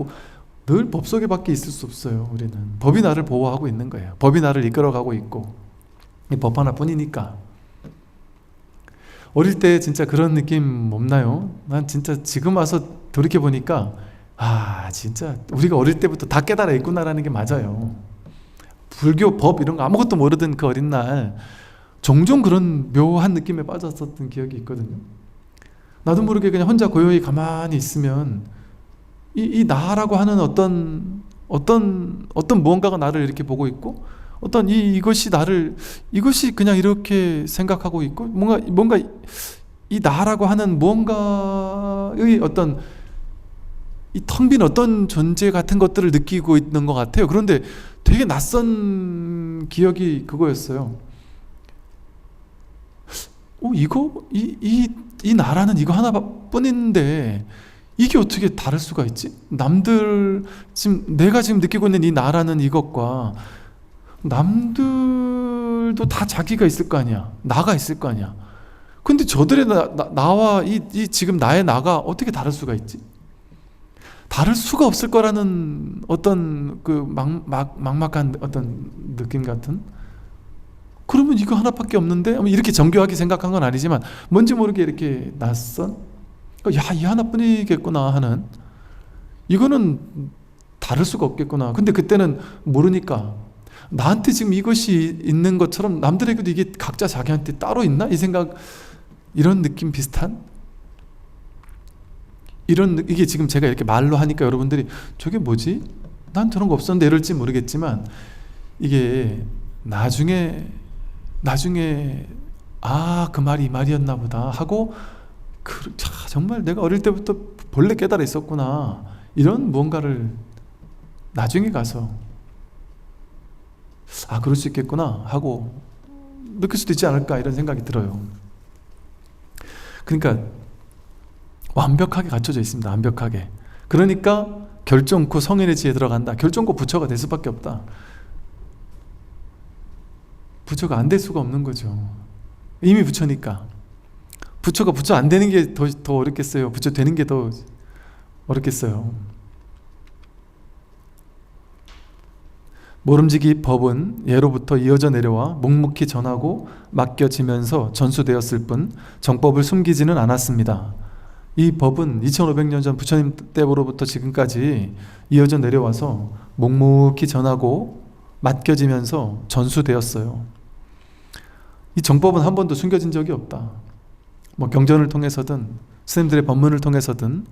늘 법 속에밖에 있을 수 없어요. 우리는 법이 나를 보호하고 있는 거예요. 법이 나를 이끌어가고 있고, 이 법 하나뿐이니까. 어릴 때 진짜 그런 느낌 없나요? 난 진짜 지금 와서 돌이켜보니까 진짜 우리가 어릴 때부터 다 깨달아 있구나라는 게 맞아요. 불교 법 이런 거 아무것도 모르던 그 어린 날 종종 그런 묘한 느낌에 빠졌었던 기억이 있거든요. 나도 모르게 그냥 혼자 고요히 가만히 있으면 이 나라고 하는 어떤 무언가가 나를 이렇게 보고 있고, 어떤 이것이 그냥 이렇게 생각하고 있고, 뭔가 이 나라고 하는 무언가의 어떤 이 텅 빈 어떤 존재 같은 것들을 느끼고 있는 것 같아요. 그런데 되게 낯선 기억이 그거였어요. 이 나라는 이거 하나뿐인데 이게 어떻게 다를 수가 있지? 내가 지금 느끼고 있는 이 나라는 이것과 남들도 다 자기가 있을 거 아니야. 나가 있을 거 아니야. 근데 저들의 나와 지금 나의 나가 어떻게 다를 수가 있지? 다를 수가 없을 거라는 어떤 그 막막한 어떤 느낌 같은? 그러면 이거 하나밖에 없는데? 이렇게 정교하게 생각한 건 아니지만 뭔지 모르게 이렇게 낯선? 이 하나뿐이겠구나 하는, 이거는 다를 수가 없겠구나. 근데 그때는 모르니까 나한테 지금 이것이 있는 것처럼 남들에게도 이게 각자 자기한테 따로 있나? 이 생각, 이런 느낌 비슷한? 이게 지금 제가 이렇게 말로 하니까 여러분들이 저게 뭐지? 난 저런 거 없었는데 이럴지 모르겠지만, 이게 나중에 그 말이 이 말이었나 보다 하고, 정말 내가 어릴 때부터 본래 깨달아 있었구나, 이런 무언가를 나중에 가서 그럴 수 있겠구나 하고 느낄 수도 있지 않을까, 이런 생각이 들어요. 그러니까 완벽하게 갖춰져 있습니다. 완벽하게. 그러니까 결정코 성인의 지에 들어간다. 결정코 부처가 될 수밖에 없다. 부처가 안 될 수가 없는 거죠. 이미 부처니까. 부처가 부처 안 되는 게 더 어렵겠어요? 부처 되는 게 더 어렵겠어요? 모름지기 법은 예로부터 이어져 내려와 묵묵히 전하고 맡겨지면서 전수되었을 뿐 정법을 숨기지는 않았습니다. 이 법은 2500년 전 부처님 때로부터 지금까지 이어져 내려와서 묵묵히 전하고 맡겨지면서 전수되었어요. 이 정법은 한 번도 숨겨진 적이 없다. 경전을 통해서든 스님들의 법문을 통해서든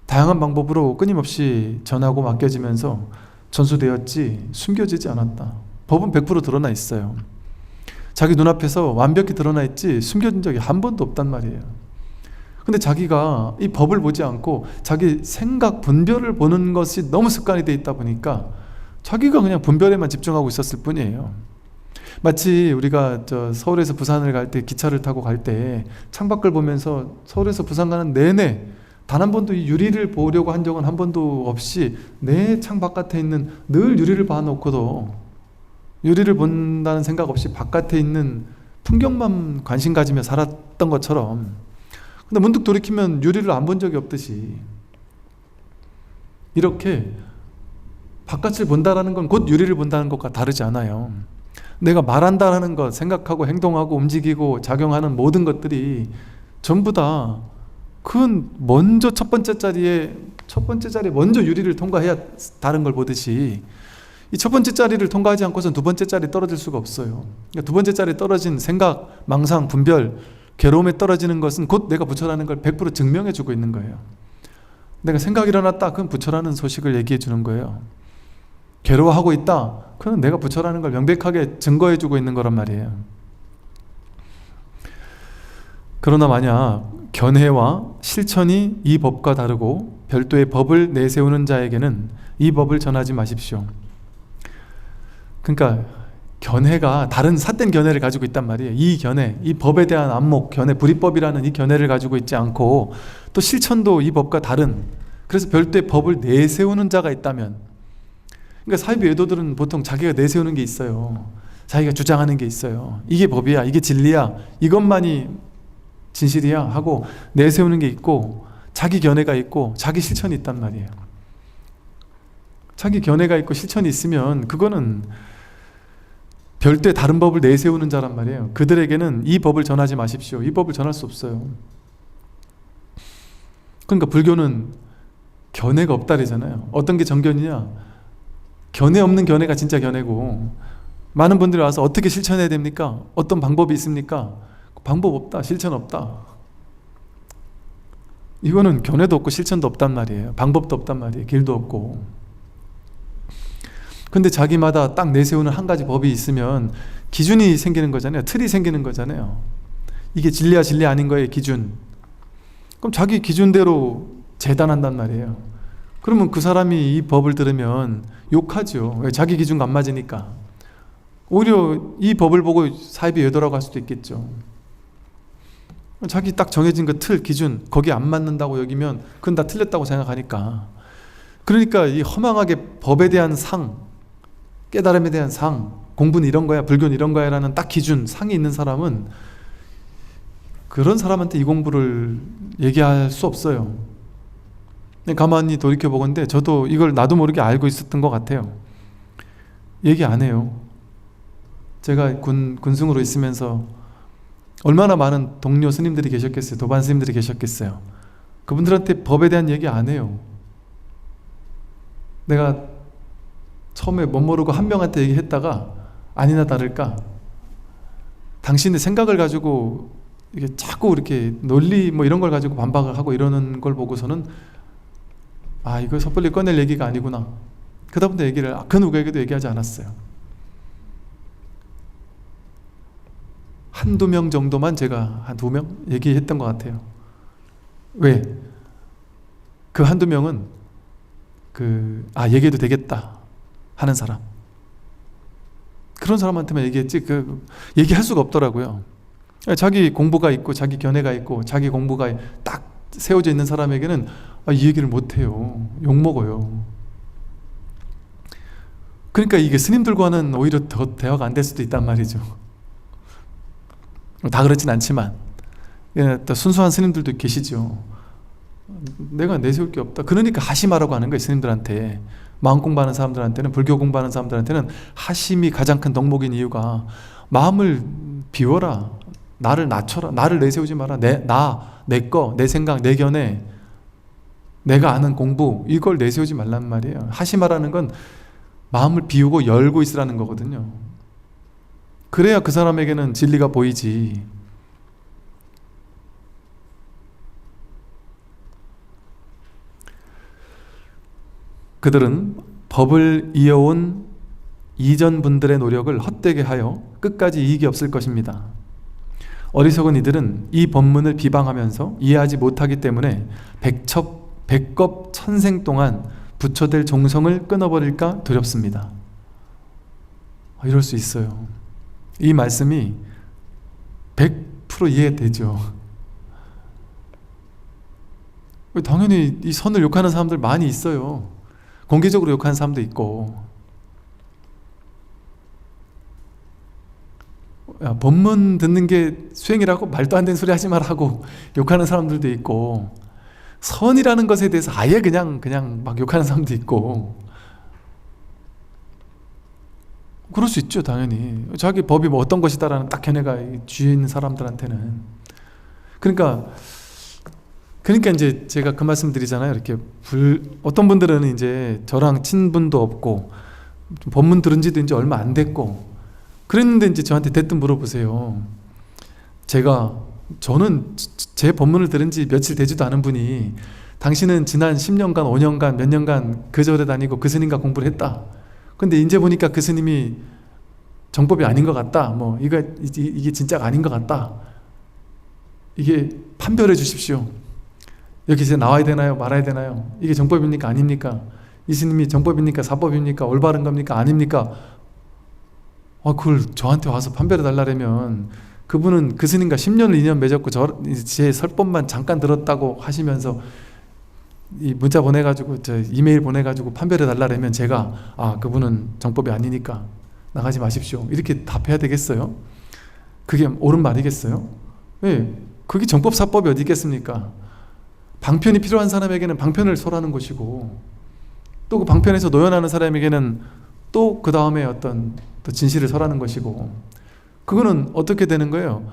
다양한 방법으로 끊임없이 전하고 맡겨지면서 전수되었지 숨겨지지 않았다. 법은 100% 드러나 있어요. 자기 눈앞에서 완벽히 드러나 있지 숨겨진 적이 한 번도 없단 말이에요. 근데 자기가 이 법을 보지 않고 자기 생각, 분별을 보는 것이 너무 습관이 돼 있다 보니까 자기가 그냥 분별에만 집중하고 있었을 뿐이에요. 마치 우리가 서울에서 부산을 갈 때, 기차를 타고 갈 때 창밖을 보면서 서울에서 부산 가는 내내 단 한 번도 이 유리를 보려고 한 적은 한 번도 없이 내 창 바깥에 있는, 늘 유리를 봐놓고도 유리를 본다는 생각 없이 바깥에 있는 풍경만 관심 가지며 살았던 것처럼, 근데 문득 돌이키면 유리를 안 본 적이 없듯이, 이렇게 바깥을 본다라는 건 곧 유리를 본다는 것과 다르지 않아요. 내가 말한다라는 것, 생각하고 행동하고 움직이고 작용하는 모든 것들이 전부 다 그건 먼저 첫 번째 자리에 먼저 유리를 통과해야 다른 걸 보듯이, 이 첫 번째 자리를 통과하지 않고선 두 번째 자리 떨어질 수가 없어요. 그러니까 두 번째 자리 떨어진 생각, 망상, 분별, 괴로움에 떨어지는 것은 곧 내가 부처라는 걸 100% 증명해 주고 있는 거예요. 내가 생각이 일어났다, 그건 부처라는 소식을 얘기해 주는 거예요. 괴로워하고 있다, 그건 내가 부처라는 걸 명백하게 증거해 주고 있는 거란 말이에요. 그러나 만약 견해와 실천이 이 법과 다르고 별도의 법을 내세우는 자에게는 이 법을 전하지 마십시오. 그러니까 견해가 다른 삿된 견해를 가지고 있단 말이에요. 이 견해, 이 법에 대한 안목, 견해, 불이법이라는 이 견해를 가지고 있지 않고 또 실천도 이 법과 다른, 그래서 별도의 법을 내세우는 자가 있다면, 그러니까 사이비 외도들은 보통 자기가 내세우는 게 있어요. 자기가 주장하는 게 있어요. 이게 법이야, 이게 진리야, 이것만이 진실이야 하고 내세우는 게 있고, 자기 견해가 있고 자기 실천이 있단 말이에요. 자기 견해가 있고 실천이 있으면 그거는 별도의 다른 법을 내세우는 자란 말이에요. 그들에게는 이 법을 전하지 마십시오. 이 법을 전할 수 없어요. 그러니까 불교는 견해가 없다래잖아요. 어떤 게 정견이냐? 견해 없는 견해가 진짜 견해고, 많은 분들이 와서 어떻게 실천해야 됩니까? 어떤 방법이 있습니까? 방법 없다, 실천 없다. 이거는 견해도 없고 실천도 없단 말이에요. 방법도 없단 말이에요. 길도 없고. 근데 자기마다 딱 내세우는 한 가지 법이 있으면 기준이 생기는 거잖아요. 틀이 생기는 거잖아요. 이게 진리야 진리 아닌 거의 기준. 그럼 자기 기준대로 재단한단 말이에요. 그러면 그 사람이 이 법을 들으면 욕하죠. 왜? 자기 기준과 안 맞으니까. 오히려 이 법을 보고 사이비 외도라고 할 수도 있겠죠. 자기 딱 정해진 그 틀, 기준, 거기에 안 맞는다고 여기면 그건 다 틀렸다고 생각하니까. 그러니까 이 허망하게 법에 대한 상, 깨달음에 대한 상, 공부는 이런 거야, 불교는 이런 거야 라는 딱 기준, 상이 있는 사람은 그런 사람한테 이 공부를 얘기할 수 없어요. 가만히 돌이켜보건데 저도 이걸 나도 모르게 알고 있었던 것 같아요. 얘기 안 해요. 제가 군승으로 있으면서 얼마나 많은 동료 스님들이 계셨겠어요. 도반 스님들이 계셨겠어요. 그분들한테 법에 대한 얘기 안 해요. 내가 처음에 못 모르고 한 명한테 얘기했다가 아니나 다를까 당신의 생각을 가지고 이게 자꾸 이렇게 논리 뭐 이런 걸 가지고 반박을 하고 이러는 걸 보고서는 아, 이거 섣불리 꺼낼 얘기가 아니구나. 그다음부터 얘기를 그 누구에게도 얘기하지 않았어요. 한두 명 정도만 제가 한 2명 얘기했던 것 같아요. 왜? 그 한두 명은 얘기해도 되겠다 하는 사람, 그런 사람한테만 얘기했지 얘기할 수가 없더라고요. 자기 공부가 있고 자기 견해가 있고 자기 공부가 딱 세워져 있는 사람에게는 이 얘기를 못해요. 욕먹어요. 그러니까 이게 스님들과는 오히려 더 대화가 안 될 수도 있단 말이죠. 다 그렇진 않지만 또 순수한 스님들도 계시죠. 내가 내세울 게 없다. 그러니까 하심하라고 하는 거예요. 스님들한테, 마음 공부하는 사람들한테는, 불교 공부하는 사람들한테는 하심이 가장 큰 덕목인 이유가 마음을 비워라, 나를 낮춰라, 나를 내세우지 마라. 내 거, 내 생각, 내 견해, 내가 아는 공부, 이걸 내세우지 말란 말이에요. 하심하라는 건 마음을 비우고 열고 있으라는 거거든요. 그래야 그 사람에게는 진리가 보이지. 그들은 법을 이어온 이전 분들의 노력을 헛되게 하여 끝까지 이익이 없을 것입니다. 어리석은 이들은 이 법문을 비방하면서 이해하지 못하기 때문에 백겁 천생 동안 부처될 종성을 끊어버릴까 두렵습니다. 이럴 수 있어요. 이 말씀이 100% 이해되죠. 당연히 이 선을 욕하는 사람들 많이 있어요. 공개적으로 욕하는 사람도 있고, 법문 듣는 게 수행이라고 말도 안 되는 소리 하지 말라고 욕하는 사람들도 있고, 선이라는 것에 대해서 아예 그냥 막 욕하는 사람도 있고. 그럴 수 있죠. 당연히 자기 법이 뭐 어떤 것이다라는 딱 견해가 쥐어 있는 사람들한테는. 그러니까 이제 제가 그 말씀 드리잖아요. 이렇게 어떤 분들은 이제 저랑 친분도 없고 법문 들은 지도 이제 얼마 안 됐고 그랬는데 이제 저한테 대뜸 물어보세요. 저는 제 법문을 들은 지 며칠 되지도 않은 분이 당신은 지난 10년간 5년간 몇 년간 그 절에 다니고 그 스님과 공부를 했다. 근데 이제 보니까 그 스님이 정법이 아닌 것 같다. 뭐 이게 진짜가 아닌 것 같다. 이게 판별해 주십시오. 여기 이제 나와야 되나요? 말아야 되나요? 이게 정법입니까? 아닙니까? 이 스님이 정법입니까? 사법입니까? 올바른 겁니까? 아닙니까? 그걸 저한테 와서 판별해 달라면 그분은 그 스님과 10년을 인연 맺었고 제 설법만 잠깐 들었다고 하시면서 이 문자 보내가지고 이메일 보내가지고 판별해 달라면 제가 그분은 정법이 아니니까 나가지 마십시오 이렇게 답해야 되겠어요? 그게 옳은 말이겠어요? 네, 그게 정법사법이 어디 있겠습니까? 방편이 필요한 사람에게는 방편을 설하는 것이고 또 그 방편에서 노연하는 사람에게는 또 그 다음에 어떤 또 진실을 설하는 것이고 그거는 어떻게 되는 거예요?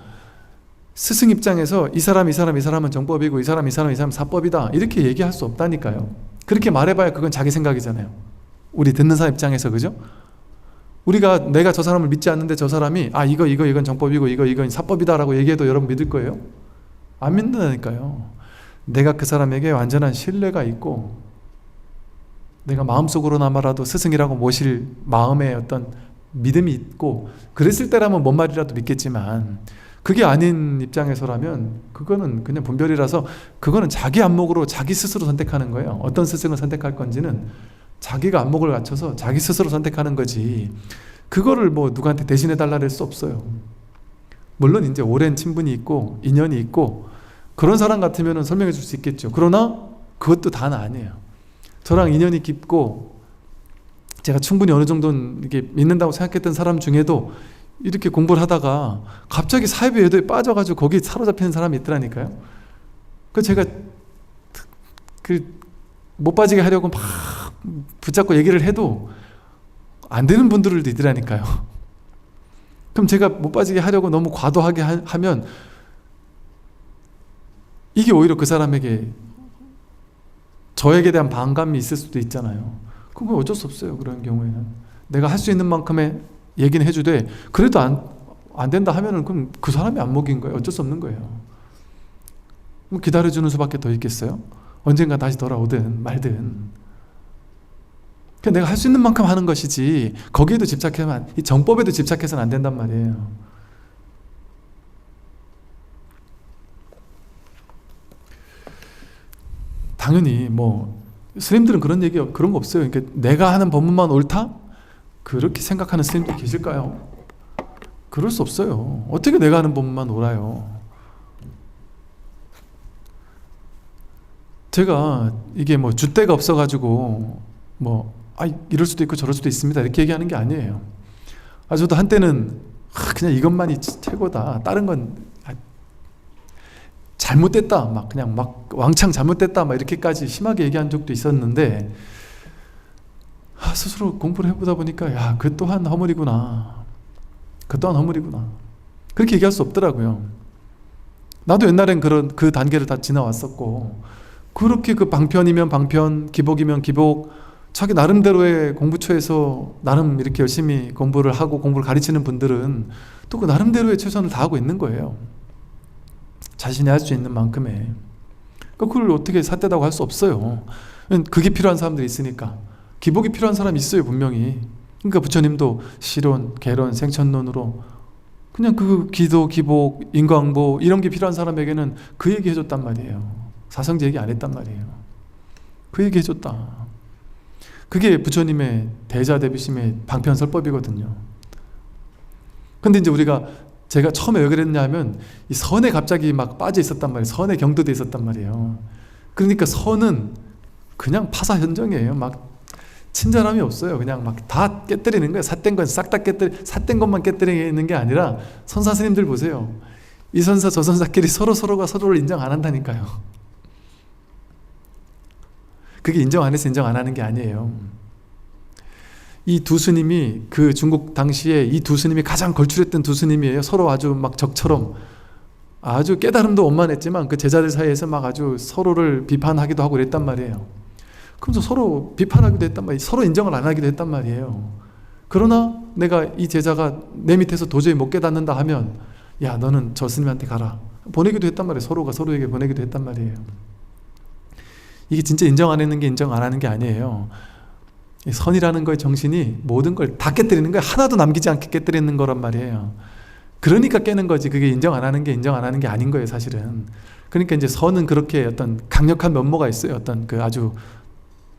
스승 입장에서 이 사람은 정법이고 이 사람 사법이다 이렇게 얘기할 수 없다니까요. 그렇게 말해봐야 그건 자기 생각이잖아요. 우리 듣는 사람 입장에서 그죠? 내가 저 사람을 믿지 않는데 저 사람이 이건 정법이고 이건 사법이다 라고 얘기해도 여러분 믿을 거예요? 안 믿는다니까요. 내가 그 사람에게 완전한 신뢰가 있고 내가 마음속으로나마라도 스승이라고 모실 마음에 어떤 믿음이 있고 그랬을 때라면 뭔 말이라도 믿겠지만 그게 아닌 입장에서라면 그거는 그냥 분별이라서 그거는 자기 안목으로 자기 스스로 선택하는 거예요. 어떤 스승을 선택할 건지는 자기가 안목을 갖춰서 자기 스스로 선택하는 거지 그거를 뭐 누구한테 대신해 달라 할 수 없어요. 물론 이제 오랜 친분이 있고 인연이 있고 그런 사람 같으면 설명해 줄 수 있겠죠. 그러나 그것도 다는 아니에요. 저랑 인연이 깊고 제가 충분히 어느 정도는 이게 믿는다고 생각했던 사람 중에도 이렇게 공부를 하다가 갑자기 사이비 외도에 빠져가지고 거기 사로잡히는 사람이 있더라니까요. 제가 못 빠지게 하려고 막 붙잡고 얘기를 해도 안 되는 분들도 있더라니까요. 그럼 제가 못 빠지게 하려고 너무 과도하게 하면 이게 오히려 그 사람에게 저에게 대한 반감이 있을 수도 있잖아요. 그건 어쩔 수 없어요. 그런 경우에는 내가 할 수 있는 만큼의 얘기는 해주되 그래도 안 된다 하면은 그럼 그 사람이 안목인 거예요. 어쩔 수 없는 거예요. 기다려주는 수밖에 더 있겠어요? 언젠가 다시 돌아오든 말든 내가 할 수 있는 만큼 하는 것이지 거기에도 집착하면 이 정법에도 집착해서는 안 된단 말이에요. 당연히 뭐 스님들은 그런 거 없어요. 그러니까 내가 하는 법문만 옳다? 그렇게 생각하는 스님들 계실까요? 그럴 수 없어요. 어떻게 내가 하는 법문만 옳아요? 제가 이게 뭐 줏대가 없어가지고 이럴 수도 있고 저럴 수도 있습니다 이렇게 얘기하는 게 아니에요. 저도 한때는 그냥 이것만이 최고다. 다른 건 잘못됐다. 그냥 왕창 잘못됐다. 이렇게까지 심하게 얘기한 적도 있었는데 스스로 공부를 해보다 보니까 그 또한 허물이구나. 그 또한 허물이구나. 그렇게 얘기할 수 없더라고요. 나도 옛날엔 그 단계를 다 지나왔었고 그렇게 그 방편이면 방편, 기복이면 기복 자기 나름대로의 공부처에서 나름 이렇게 열심히 공부를 하고 공부를 가르치는 분들은 또 그 나름대로의 최선을 다하고 있는 거예요. 자신이 할 수 있는 만큼의. 그걸 어떻게 삿대다고 할 수 없어요. 그게 필요한 사람들이 있으니까. 기복이 필요한 사람이 있어요, 분명히. 그러니까 부처님도 시론, 개론, 생천론으로 그냥 그 기도, 기복, 인광보 이런 게 필요한 사람에게는 그 얘기 해줬단 말이에요. 사성제 얘기 안 했단 말이에요. 그 얘기 해줬다. 그게 부처님의 대자대비심의 방편설법이거든요. 근데 이제 제가 처음에 왜 그랬냐면 이 선에 갑자기 막 빠져 있었단 말이에요. 선에 경도돼 있었단 말이에요. 그러니까 선은 그냥 파사현정이에요. 친절함이 없어요. 그냥 다 깨뜨리는 거예요. 삿된 건 싹 다 삿된 것만 깨뜨리는 게 아니라 선사 스님들 보세요. 이 선사 저 선사끼리 서로가 서로를 인정 안 한다니까요. 그게 인정 안 해서 인정 안 하는 게 아니에요. 이 두 스님이 그 중국 당시에 이 두 스님이 가장 걸출했던 두 스님이에요. 서로 아주 적처럼 아주 깨달음도 원만했지만 그 제자들 사이에서 아주 서로를 비판하기도 하고 그랬단 말이에요. 그래서 서로 비판하기도 했단 말이에요. 서로 인정을 안 하기도 했단 말이에요. 그러나 내가 이 제자가 내 밑에서 도저히 못 깨닫는다 하면 너는 저 스님한테 가라. 보내기도 했단 말이에요. 서로가 서로에게 보내기도 했단 말이에요. 이게 진짜 인정 안 하는 게 인정 안 하는 게 아니에요. 선이라는 거의 정신이 모든 걸 다 깨뜨리는 거예요. 하나도 남기지 않게 깨뜨리는 거란 말이에요. 그러니까 깨는 거지. 그게 인정 안 하는 게 인정 안 하는 게 아닌 거예요, 사실은. 그러니까 이제 선은 그렇게 어떤 강력한 면모가 있어요. 어떤 그 아주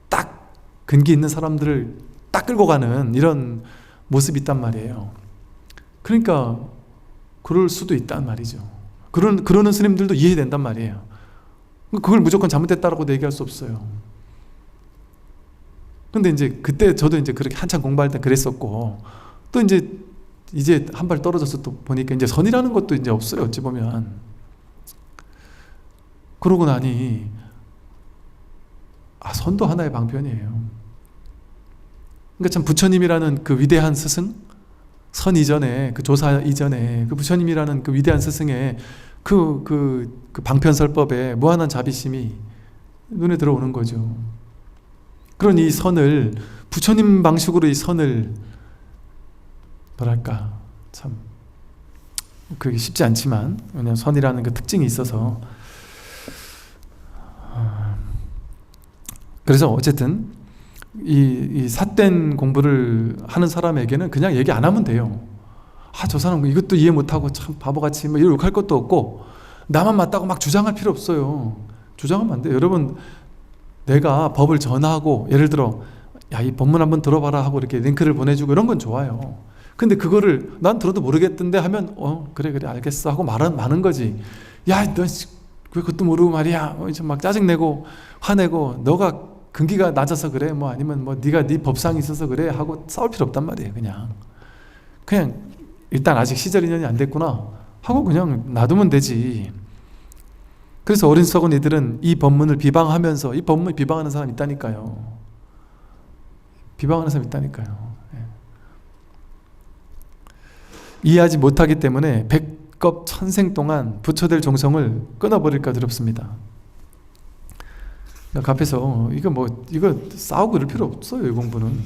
딱 근기 있는 사람들을 딱 끌고 가는 이런 모습이 있단 말이에요. 그러니까 그럴 수도 있단 말이죠. 그러는 스님들도 이해된단 말이에요. 그걸 무조건 잘못됐다라고 얘기할 수 없어요. 근데 이제 그때 저도 이제 그렇게 한참 공부할 때 그랬었고, 또 이제 한 발 떨어져서 또 보니까 이제 선이라는 것도 이제 없어요. 어찌 보면. 그러고 나니 선도 하나의 방편이에요. 그러니까 참 부처님이라는 그 위대한 스승, 선 이전에, 그 조사 이전에 그 부처님이라는 그 위대한 스승의 그 방편설법에 무한한 자비심이 눈에 들어오는 거죠. 그런 이 선을, 부처님 방식으로 이 선을, 뭐랄까, 참 그게 쉽지 않지만, 왜냐하면 선이라는 그 특징이 있어서. 그래서 어쨌든 이 삿된 공부를 하는 사람에게는 그냥 얘기 안 하면 돼요. 저 사람 이것도 이해 못하고 참 바보같이 뭐 이렇게 할 것도 없고, 나만 맞다고 막 주장할 필요 없어요. 주장하면 안 돼요. 여러분, 내가 법을 전하고, 예를 들어 이 법문 한번 들어봐라 하고 이렇게 링크를 보내주고 이런 건 좋아요. 근데 그거를 난 들어도 모르겠던데 하면 그래 알겠어 하고 마는 거지. 야, 너 왜 그것도 모르고 말이야, 막 짜증내고 화내고, 너가 근기가 낮아서 그래, 뭐 아니면 뭐 네가 네 법상이 있어서 그래 하고 싸울 필요 없단 말이에요. 그냥 일단 아직 시절 인연이 안 됐구나 하고 그냥 놔두면 되지. 그래서 어리석은 이들은 이 법문을 비방하면서, 이 법문을 비방하는 사람이 있다니까요. 비방하는 사람이 있다니까요. 이해하지 못하기 때문에 백겁 천생 동안 부처될 종성을 끊어버릴까 두렵습니다. 그러니까 앞에서 이거 싸우고 이럴 필요 없어요. 이 공부는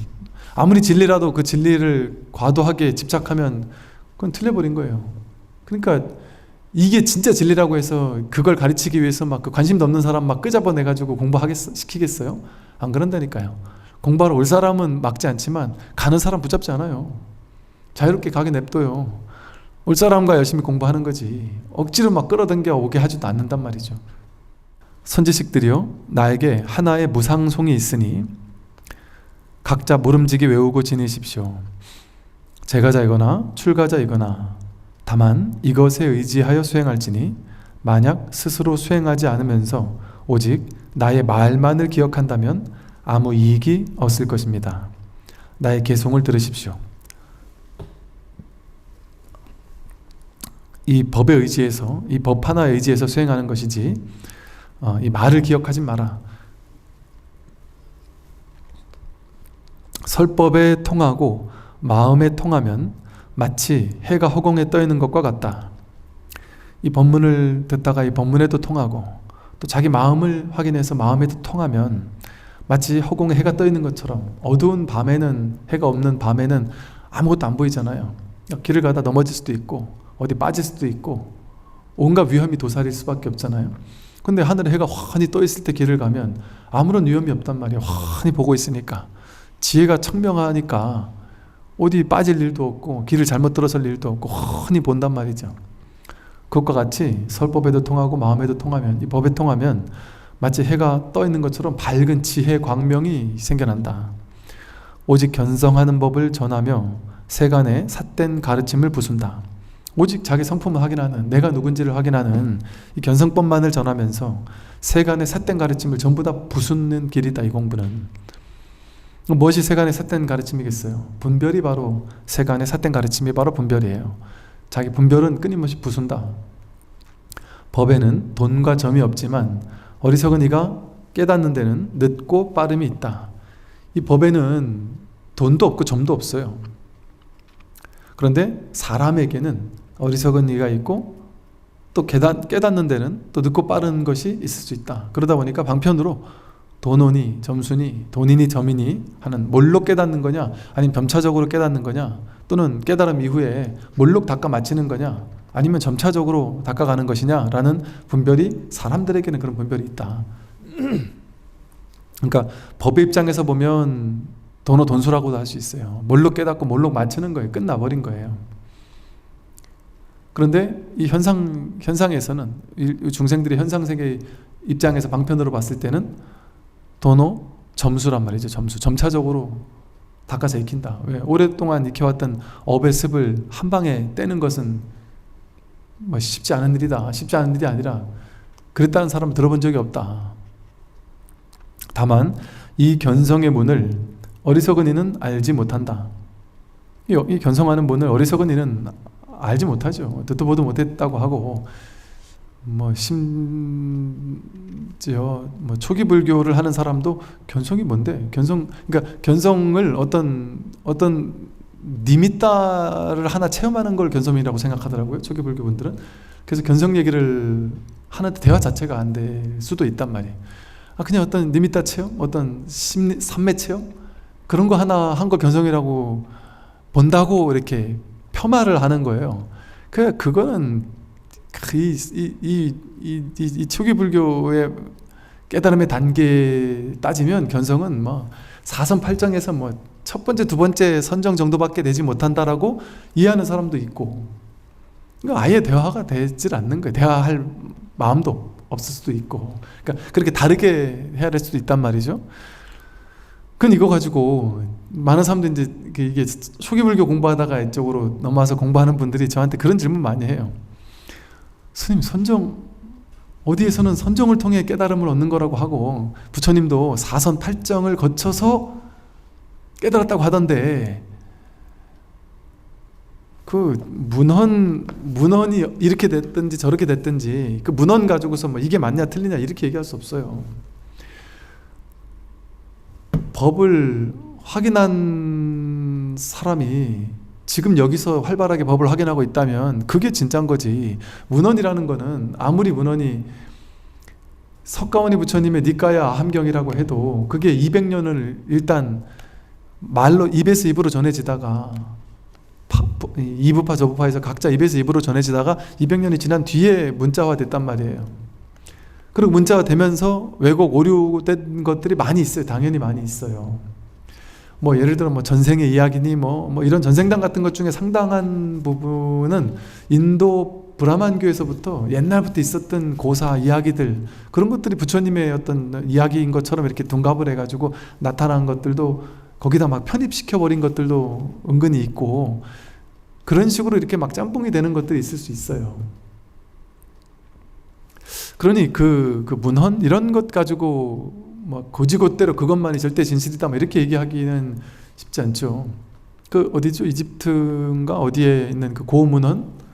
아무리 진리라도 그 진리를 과도하게 집착하면 그건 틀려버린 거예요. 그러니까 이게 진짜 진리라고 해서 그걸 가르치기 위해서 막 그 관심도 없는 사람 막 끄잡아내가지고 시키겠어요? 안 그런다니까요. 공부하러 올 사람은 막지 않지만 가는 사람 붙잡지 않아요. 자유롭게 가게 냅둬요. 올 사람과 열심히 공부하는 거지, 억지로 막 끌어당겨 오게 하지도 않는단 말이죠. 선지식들이요, 나에게 하나의 무상송이 있으니 각자 모름지기 외우고 지내십시오. 제가자이거나 출가자이거나 다만 이것에 의지하여 수행할지니 만약 스스로 수행하지 않으면서 오직 나의 말만을 기억한다면 아무 이익이 없을 것입니다. 나의 개송을 들으십시오. 이 법에 의지해서, 이 법 하나에 의지해서 수행하는 것이지 이 말을 기억하지 마라. 설법에 통하고 마음에 통하면 마치 해가 허공에 떠 있는 것과 같다. 이 법문을 듣다가 이 법문에도 통하고 또 자기 마음을 확인해서 마음에도 통하면 마치 허공에 해가 떠 있는 것처럼, 어두운 밤에는, 해가 없는 밤에는 아무것도 안 보이잖아요. 길을 가다 넘어질 수도 있고 어디 빠질 수도 있고 온갖 위험이 도사릴 수밖에 없잖아요. 근데 하늘에 해가 환히 떠 있을 때 길을 가면 아무런 위험이 없단 말이에요. 환히 보고 있으니까, 지혜가 청명하니까 어디 빠질 일도 없고 길을 잘못 들어설 일도 없고 환히 본단 말이죠. 그것과 같이 설법에도 통하고 마음에도 통하면, 이 법에 통하면 마치 해가 떠 있는 것처럼 밝은 지혜 광명이 생겨난다. 오직 견성하는 법을 전하며 세간의 삿된 가르침을 부순다. 오직 자기 성품을 확인하는, 내가 누군지를 확인하는 이 견성법만을 전하면서 세간의 삿된 가르침을 전부 다 부수는 길이다, 이 공부는. 무엇이 세간의 삿된 가르침이겠어요? 분별이 바로, 세간의 삿된 가르침이 바로 분별이에요. 자기 분별은 끊임없이 부순다. 법에는 돈과 점이 없지만 어리석은 이가 깨닫는 데는 늦고 빠름이 있다. 이 법에는 돈도 없고 점도 없어요. 그런데 사람에게는 어리석은 이가 있고 또 깨닫는 데는 또 늦고 빠른 것이 있을 수 있다. 그러다 보니까 방편으로 돈오니 점수니 돈이니 점이니 하는, 뭘로 깨닫는 거냐, 아니면 점차적으로 깨닫는 거냐, 또는 깨달음 이후에 몰록 닦아 마치는 거냐, 아니면 점차적으로 닦아가는 것이냐 라는 분별이, 사람들에게는 그런 분별이 있다. 그러니까 법의 입장에서 보면 돈오 돈수라고도 할 수 있어요. 몰록 깨닫고 몰록 마치는 거예요. 끝나버린 거예요. 그런데 이 현상에서는, 이 중생들의 현상세계 입장에서 방편으로 봤을 때는 돈오 점수란 말이죠. 점수, 점차적으로 닦아서 익힌다. 왜? 오랫동안 익혀왔던 업의 습을 한 방에 떼는 것은 뭐 쉽지 않은 일이다. 쉽지 않은 일이 아니라 그랬다는 사람 들어본 적이 없다. 다만 이 견성의 문을 어리석은 이는 알지 못한다. 이 견성하는 문을 어리석은 이는 알지 못하죠. 듣도 보도 못했다고 하고, 뭐 심지어 뭐 초기 불교를 하는 사람도 견성이 뭔데? 그러니까 견성을 어떤 니미따를 하나 체험하는 걸 견성이라고 생각하더라고요. 초기 불교 분들은. 그래서 견성 얘기를 하는데 대화 자체가 안 될 수도 있단 말이에요. 그냥 어떤 니미따 체험, 어떤 삼매 체험 그런 거 하나 한 거 견성이라고 본다고 이렇게 폄하를 하는 거예요. 그거는 이 초기 불교의 깨달음의 단계 따지면 견성은 뭐 사선팔정에서 뭐 첫 번째, 두 번째 선정 정도밖에 되지 못한다라고 이해하는 사람도 있고, 그러니까 아예 대화가 되질 않는 거예요. 대화할 마음도 없을 수도 있고, 그러니까 그렇게 다르게 해야 될 수도 있단 말이죠. 그건 이거 가지고 많은 사람들이 이제 이게 초기 불교 공부하다가 이쪽으로 넘어와서 공부하는 분들이 저한테 그런 질문 많이 해요. 스님, 선정 어디에서는 선정을 통해 깨달음을 얻는 거라고 하고 부처님도 사선팔정을 거쳐서 깨달았다고 하던데 그 문헌이 이렇게 됐든지 저렇게 됐든지 그 문헌 가지고서 뭐 이게 맞냐 틀리냐 이렇게 얘기할 수 없어요. 법을 확인한 사람이 지금 여기서 활발하게 법을 확인하고 있다면 그게 진짜인 거지. 문헌이라는 거는 아무리 문헌이 석가모니 부처님의 니까야 아함경이라고 해도 그게 200년을 일단 말로 입에서 입으로 전해지다가 이부파 저부파에서 각자 입에서 입으로 전해지다가 200년이 지난 뒤에 문자화 됐단 말이에요. 그리고 문자화 되면서 왜곡 오류된 것들이 많이 있어요. 당연히 많이 있어요. 뭐 예를 들어 뭐 전생의 이야기니 뭐 이런 전생담 같은 것 중에 상당한 부분은 인도 브라만교에서부터 옛날부터 있었던 고사 이야기들, 그런 것들이 부처님의 어떤 이야기인 것처럼 이렇게 둔갑을 해가지고 나타난 것들도 거기다 막 편입시켜버린 것들도 은근히 있고, 그런 식으로 이렇게 막 짬뽕이 되는 것들이 있을 수 있어요. 그러니 그 문헌 이런 것 가지고 뭐 고지고대로 그것만이 절대 진실이다 뭐 이렇게 얘기하기는 쉽지 않죠. 그 어디죠? 이집트인가 어디에 있는 그 고문헌,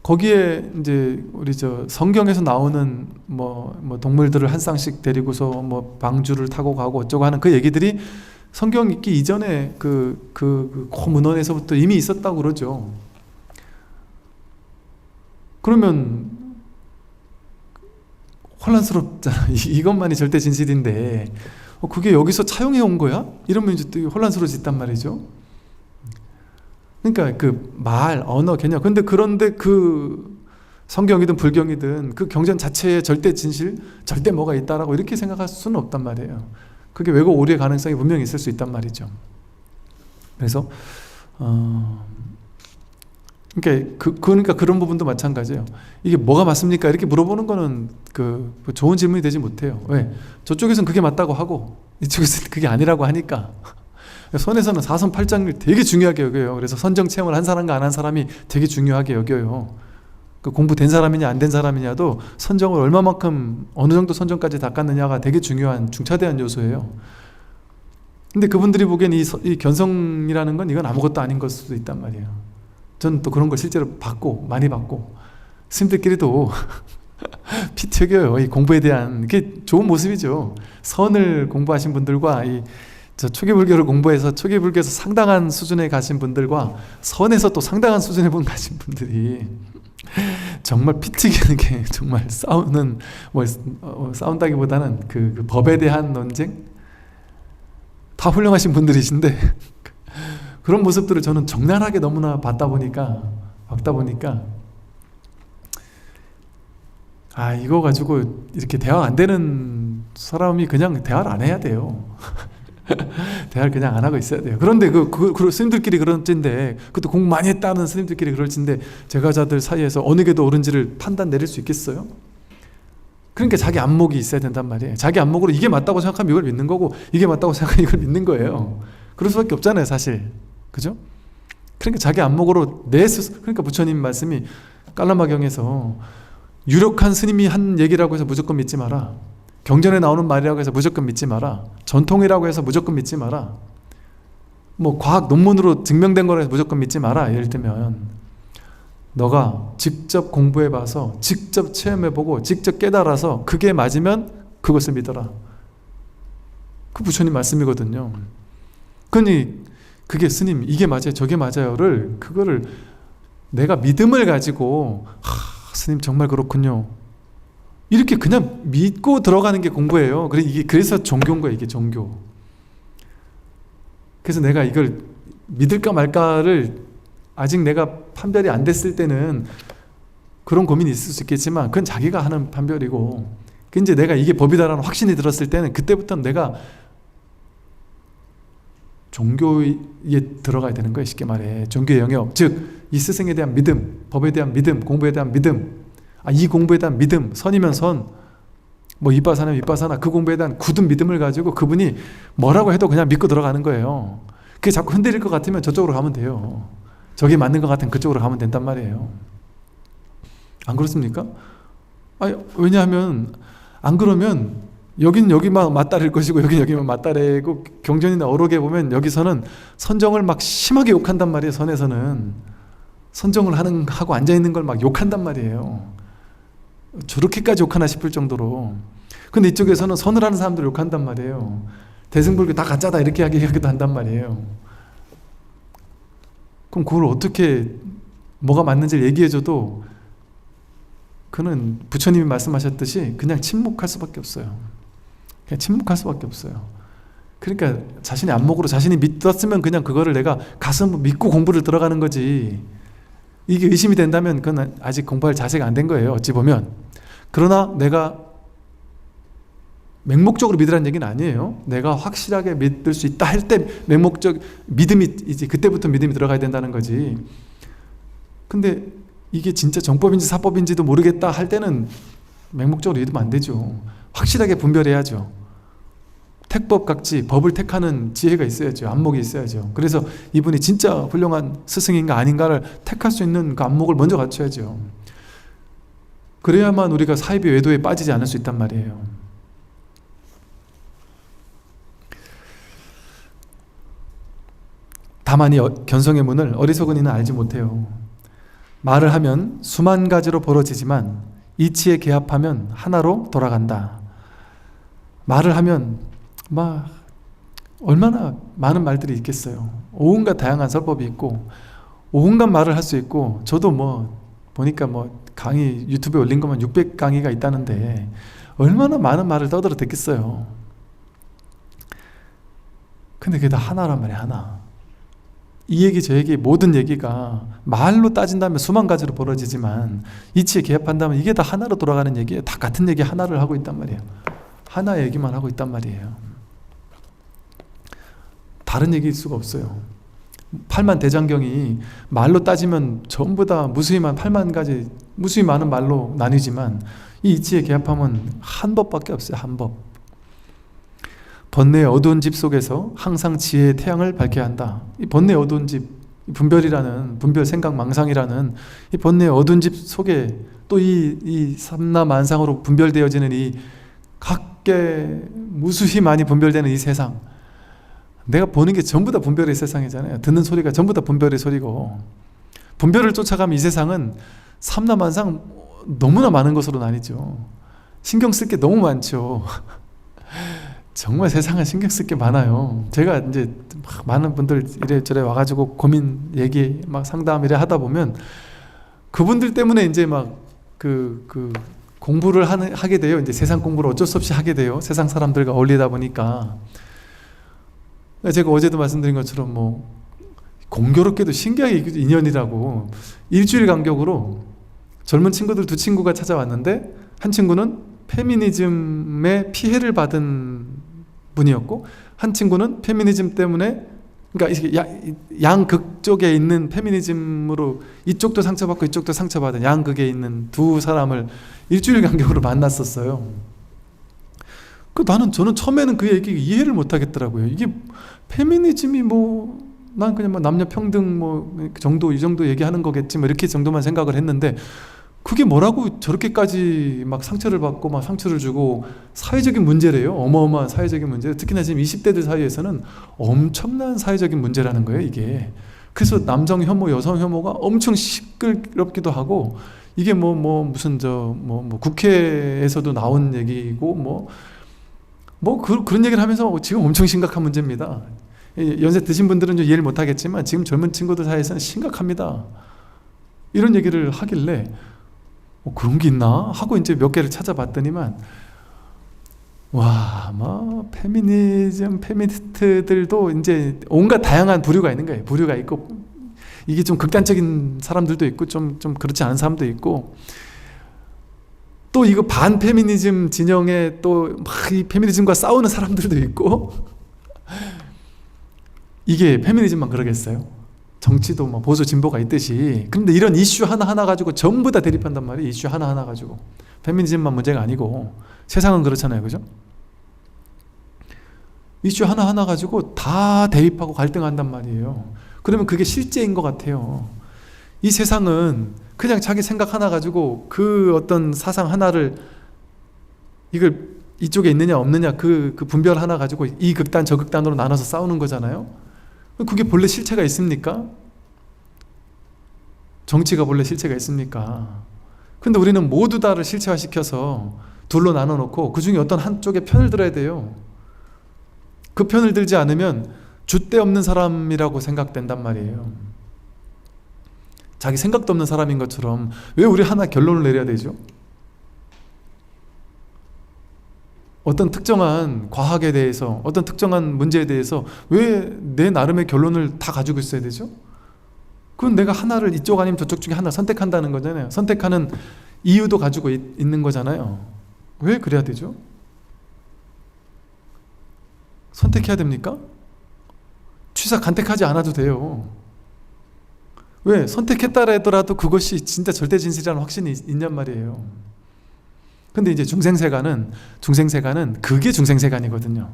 거기에 이제 우리 저 성경에서 나오는 뭐 동물들을 한 쌍씩 데리고서 뭐 방주를 타고 가고 어쩌고 하는 그 얘기들이 성경 읽기 이전에 그 고문헌에서부터 이미 있었다고 그러죠. 그러면 혼란스럽잖아. 이것만이 절대 진실인데 그게 여기서 차용해 온 거야? 이러면 이제 또 혼란스러워진단 말이죠. 그러니까 그 말, 언어, 개념. 그런데 그 성경이든 불경이든 그 경전 자체에 절대 진실, 절대 뭐가 있다라고 이렇게 생각할 수는 없단 말이에요. 그게 왜곡 오류의 가능성이 분명히 있을 수 있단 말이죠. 그래서 그러니까 그런 부분도 마찬가지예요. 이게 뭐가 맞습니까? 이렇게 물어보는 거는 좋은 질문이 되지 못해요. 왜? 저쪽에서는 그게 맞다고 하고 이쪽에서는 그게 아니라고 하니까. 선에서는 사선팔장을 되게 중요하게 여겨요. 그래서 선정 체험을 한 사람과 안 한 사람이 되게 중요하게 여겨요. 그 공부된 사람이냐 안 된 사람이냐도 선정을 얼마만큼 어느 정도 선정까지 닦았느냐가 되게 중요한 중차대한 요소예요. 근데 그분들이 보기엔 이 견성이라는 건 이건 아무것도 아닌 걸 수도 있단 말이에요. 저는 또 그런 걸 실제로 많이 봤고 스님들끼리도 피 튀겨요. 이 공부에 대한 게 좋은 모습이죠. 선을 공부하신 분들과 저 초기 불교를 공부해서 초기 불교에서 상당한 수준에 가신 분들과 선에서 또 상당한 수준에 가신 분들이 정말 피 튀기는 게 정말 싸운다기보다는 그 법에 대한 논쟁, 다 훌륭하신 분들이신데 그런 모습들을 저는 적나라하게 너무나 봤다 보니까 이거 가지고 이렇게 대화 안 되는 사람이 그냥 대화를 안 해야 돼요. 대화를 그냥 안 하고 있어야 돼요. 그런데 스님들끼리 그럴진데, 그것도 공부 많이 했다는 스님들끼리 그럴진데 제가자들 사이에서 어느 게 더 옳은지를 판단 내릴 수 있겠어요? 그러니까 자기 안목이 있어야 된단 말이에요. 자기 안목으로 이게 맞다고 생각하면 이걸 믿는 거고, 이게 맞다고 생각하면 이걸 믿는 거예요. 그럴 수밖에 없잖아요, 사실. 그죠? 그러니까 자기 안목으로 그러니까 부처님 말씀이 깔라마경에서 유력한 스님이 한 얘기라고 해서 무조건 믿지 마라. 경전에 나오는 말이라고 해서 무조건 믿지 마라. 전통이라고 해서 무조건 믿지 마라. 뭐 과학 논문으로 증명된 거라 해서 무조건 믿지 마라. 예를 들면 너가 직접 공부해봐서 직접 체험해보고 직접 깨달아서 그게 맞으면 그것을 믿어라. 그 부처님 말씀이거든요. 그러니 그게 스님 이게 맞아요 저게 맞아요를 그거를 내가 믿음을 가지고 스님 정말 그렇군요 이렇게 그냥 믿고 들어가는 게 공부예요. 그래서 종교인 거예요. 이게 종교. 그래서 내가 이걸 믿을까 말까를 아직 내가 판별이 안 됐을 때는 그런 고민이 있을 수 있겠지만 그건 자기가 하는 판별이고 이제 내가 이게 법이다라는 확신이 들었을 때는 그때부터는 내가 종교에 들어가야 되는 거예요. 쉽게 말해 종교의 영역, 즉 이 스승에 대한 믿음, 법에 대한 믿음, 공부에 대한 믿음, 이 공부에 대한 믿음, 선이면 선, 뭐 이빠사면 이빠사나 그 공부에 대한 굳은 믿음을 가지고 그분이 뭐라고 해도 그냥 믿고 들어가는 거예요. 그게 자꾸 흔들릴 것 같으면 저쪽으로 가면 돼요. 저게 맞는 것 같으면 그쪽으로 가면 된단 말이에요. 안 그렇습니까? 왜냐하면 안 그러면 여긴 여기만 맞다릴 것이고 여긴 여기만 맞다리고 경전이나 어록에 보면 여기서는 선정을 막 심하게 욕한단 말이에요. 선에서는 선정을 하고 앉아있는 걸 막 욕한단 말이에요. 저렇게까지 욕하나 싶을 정도로. 근데 이쪽에서는 선을 하는 사람들 욕한단 말이에요. 대승불교 다 가짜다 이렇게 하기도 한단 말이에요. 그럼 그걸 어떻게 뭐가 맞는지를 얘기해줘도 그는 부처님이 말씀하셨듯이 그냥 침묵할 수밖에 없어요. 그냥 침묵할 수밖에 없어요. 그러니까 자신의 안목으로 자신이 믿었으면 그냥 그거를 내가 가슴 믿고 공부를 들어가는 거지. 이게 의심이 된다면 그건 아직 공부할 자세가 안 된 거예요. 어찌 보면. 그러나 내가 맹목적으로 믿으라는 얘기는 아니에요. 내가 확실하게 믿을 수 있다 할 때 맹목적 믿음이 이제 그때부터 믿음이 들어가야 된다는 거지. 근데 이게 진짜 정법인지 사법인지도 모르겠다 할 때는 맹목적으로 믿으면 안 되죠. 확실하게 분별해야죠. 택법각지, 법을 택하는 지혜가 있어야죠. 안목이 있어야죠. 그래서 이분이 진짜 훌륭한 스승인가 아닌가를 택할 수 있는 그 안목을 먼저 갖춰야죠. 그래야만 우리가 사이비 외도에 빠지지 않을 수 있단 말이에요. 다만 이 견성의 문을 어리석은 이는 알지 못해요. 말을 하면 수만 가지로 벌어지지만 이치에 개합하면 하나로 돌아간다. 말을 하면 얼마나 많은 말들이 있겠어요. 온갖 다양한 설법이 있고 온갖 말을 할 수 있고 저도 보니까 강의 유튜브에 올린 것만 600강의가 있다는데 얼마나 많은 말을 떠들어 듣겠어요. 근데 그게 다 하나란 말이에요. 하나. 이 얘기 저 얘기 모든 얘기가 말로 따진다면 수만 가지로 벌어지지만 이치에 개합한다면 이게 다 하나로 돌아가는 얘기예요. 다 같은 얘기 하나를 하고 있단 말이에요. 하나 얘기만 하고 있단 말이에요. 다른 얘기일 수가 없어요. 팔만대장경이 말로 따지면 전부 다 무수히 많은 8만 가지 무수히 많은 말로 나뉘지만 이 이치에 개합하면 한 법밖에 없어요. 한 법. 번뇌의 어두운 집 속에서 항상 지혜의 태양을 밝혀야 한다. 이 번뇌의 어두운 집, 분별이라는 분별 생각 망상이라는 이 번뇌의 어두운 집 속에 또 이 삼라만상으로 분별되어지는 이 각계 무수히 많이 분별되는 이 세상, 내가 보는 게 전부 다 분별의 세상이잖아요. 듣는 소리가 전부 다 분별의 소리고 분별을 쫓아가면 이 세상은 삼라만상 너무나 많은 것으로 나뉘죠. 신경 쓸 게 너무 많죠. 정말 세상은 신경 쓸 게 많아요. 제가 이제 많은 분들 이래저래 와가지고 고민 얘기 상담 이래 하다 보면 그분들 때문에 이제 공부를 하게 돼요. 이제 세상 공부를 어쩔 수 없이 하게 돼요. 세상 사람들과 어울리다 보니까. 제가 어제도 말씀드린 것처럼 공교롭게도 신기하게 인연이라고 일주일 간격으로 젊은 친구들 두 친구가 찾아왔는데 한 친구는 페미니즘의 피해를 받은 분이었고 한 친구는 페미니즘 때문에 그러니까 양극 쪽에 있는 페미니즘으로 이쪽도 상처받고 이쪽도 상처받은 양극에 있는 두 사람을 일주일 간격으로 만났었어요. 저는 처음에는 그 얘기 이해를 못 하겠더라고요. 이게 페미니즘이 난 그냥 남녀 평등 그 정도, 이 정도 얘기하는 거겠지, 이렇게 정도만 생각을 했는데, 그게 뭐라고 저렇게까지 막 상처를 받고 막 상처를 주고 사회적인 문제래요. 어마어마한 사회적인 문제. 특히나 지금 20대들 사이에서는 엄청난 사회적인 문제라는 거예요, 이게. 그래서 남성 혐오, 여성 혐오가 엄청 시끄럽기도 하고, 이게 무슨 국회에서도 나온 얘기고 그런 얘기를 하면서 지금 엄청 심각한 문제입니다. 연세 드신 분들은 좀 이해를 못 하겠지만 지금 젊은 친구들 사이에서는 심각합니다. 이런 얘기를 하길래 그런 게 있나 하고 이제 몇 개를 찾아봤더니만, 와, 페미니즘, 페미니스트들도 이제 온갖 다양한 부류가 있는 거예요. 부류가 있고, 이게 좀 극단적인 사람들도 있고 좀 그렇지 않은 사람도 있고, 또 이거 반페미니즘 진영에 또 막 이 페미니즘과 싸우는 사람들도 있고, 이게 페미니즘만 그러겠어요? 정치도 보수 진보가 있듯이. 그런데 이런 이슈 하나하나 가지고 전부 다 대립한단 말이에요. 이슈 하나하나 가지고. 페미니즘만 문제가 아니고 세상은 그렇잖아요, 그죠? 이슈 하나하나 가지고 다 대립하고 갈등한단 말이에요. 그러면 그게 실제인 것 같아요. 이 세상은 그냥 자기 생각 하나 가지고 그 어떤 사상 하나를, 이걸 이쪽에 있느냐 없느냐 그 분별 하나 가지고 이 극단 저 극단으로 나눠서 싸우는 거잖아요. 그게 본래 실체가 있습니까? 정치가 본래 실체가 있습니까? 근데 우리는 모두 다를 실체화시켜서 둘로 나눠 놓고 그 중에 어떤 한쪽에 편을 들어야 돼요. 그 편을 들지 않으면 줏대 없는 사람이라고 생각된단 말이에요. 자기 생각도 없는 사람인 것처럼 왜 우리 하나 결론을 내려야 되죠? 어떤 특정한 과학에 대해서, 어떤 특정한 문제에 대해서 왜 내 나름의 결론을 다 가지고 있어야 되죠? 그건 내가 하나를 이쪽 아니면 저쪽 중에 하나 선택한다는 거잖아요. 선택하는 이유도 가지고 있는 거잖아요. 왜 그래야 되죠? 선택해야 됩니까? 취사 간택하지 않아도 돼요. 왜? 선택했다 하더라도 그것이 진짜 절대 진실이라는 확신이 있냔 말이에요. 근데 이제 중생세간은 그게 중생세간이거든요.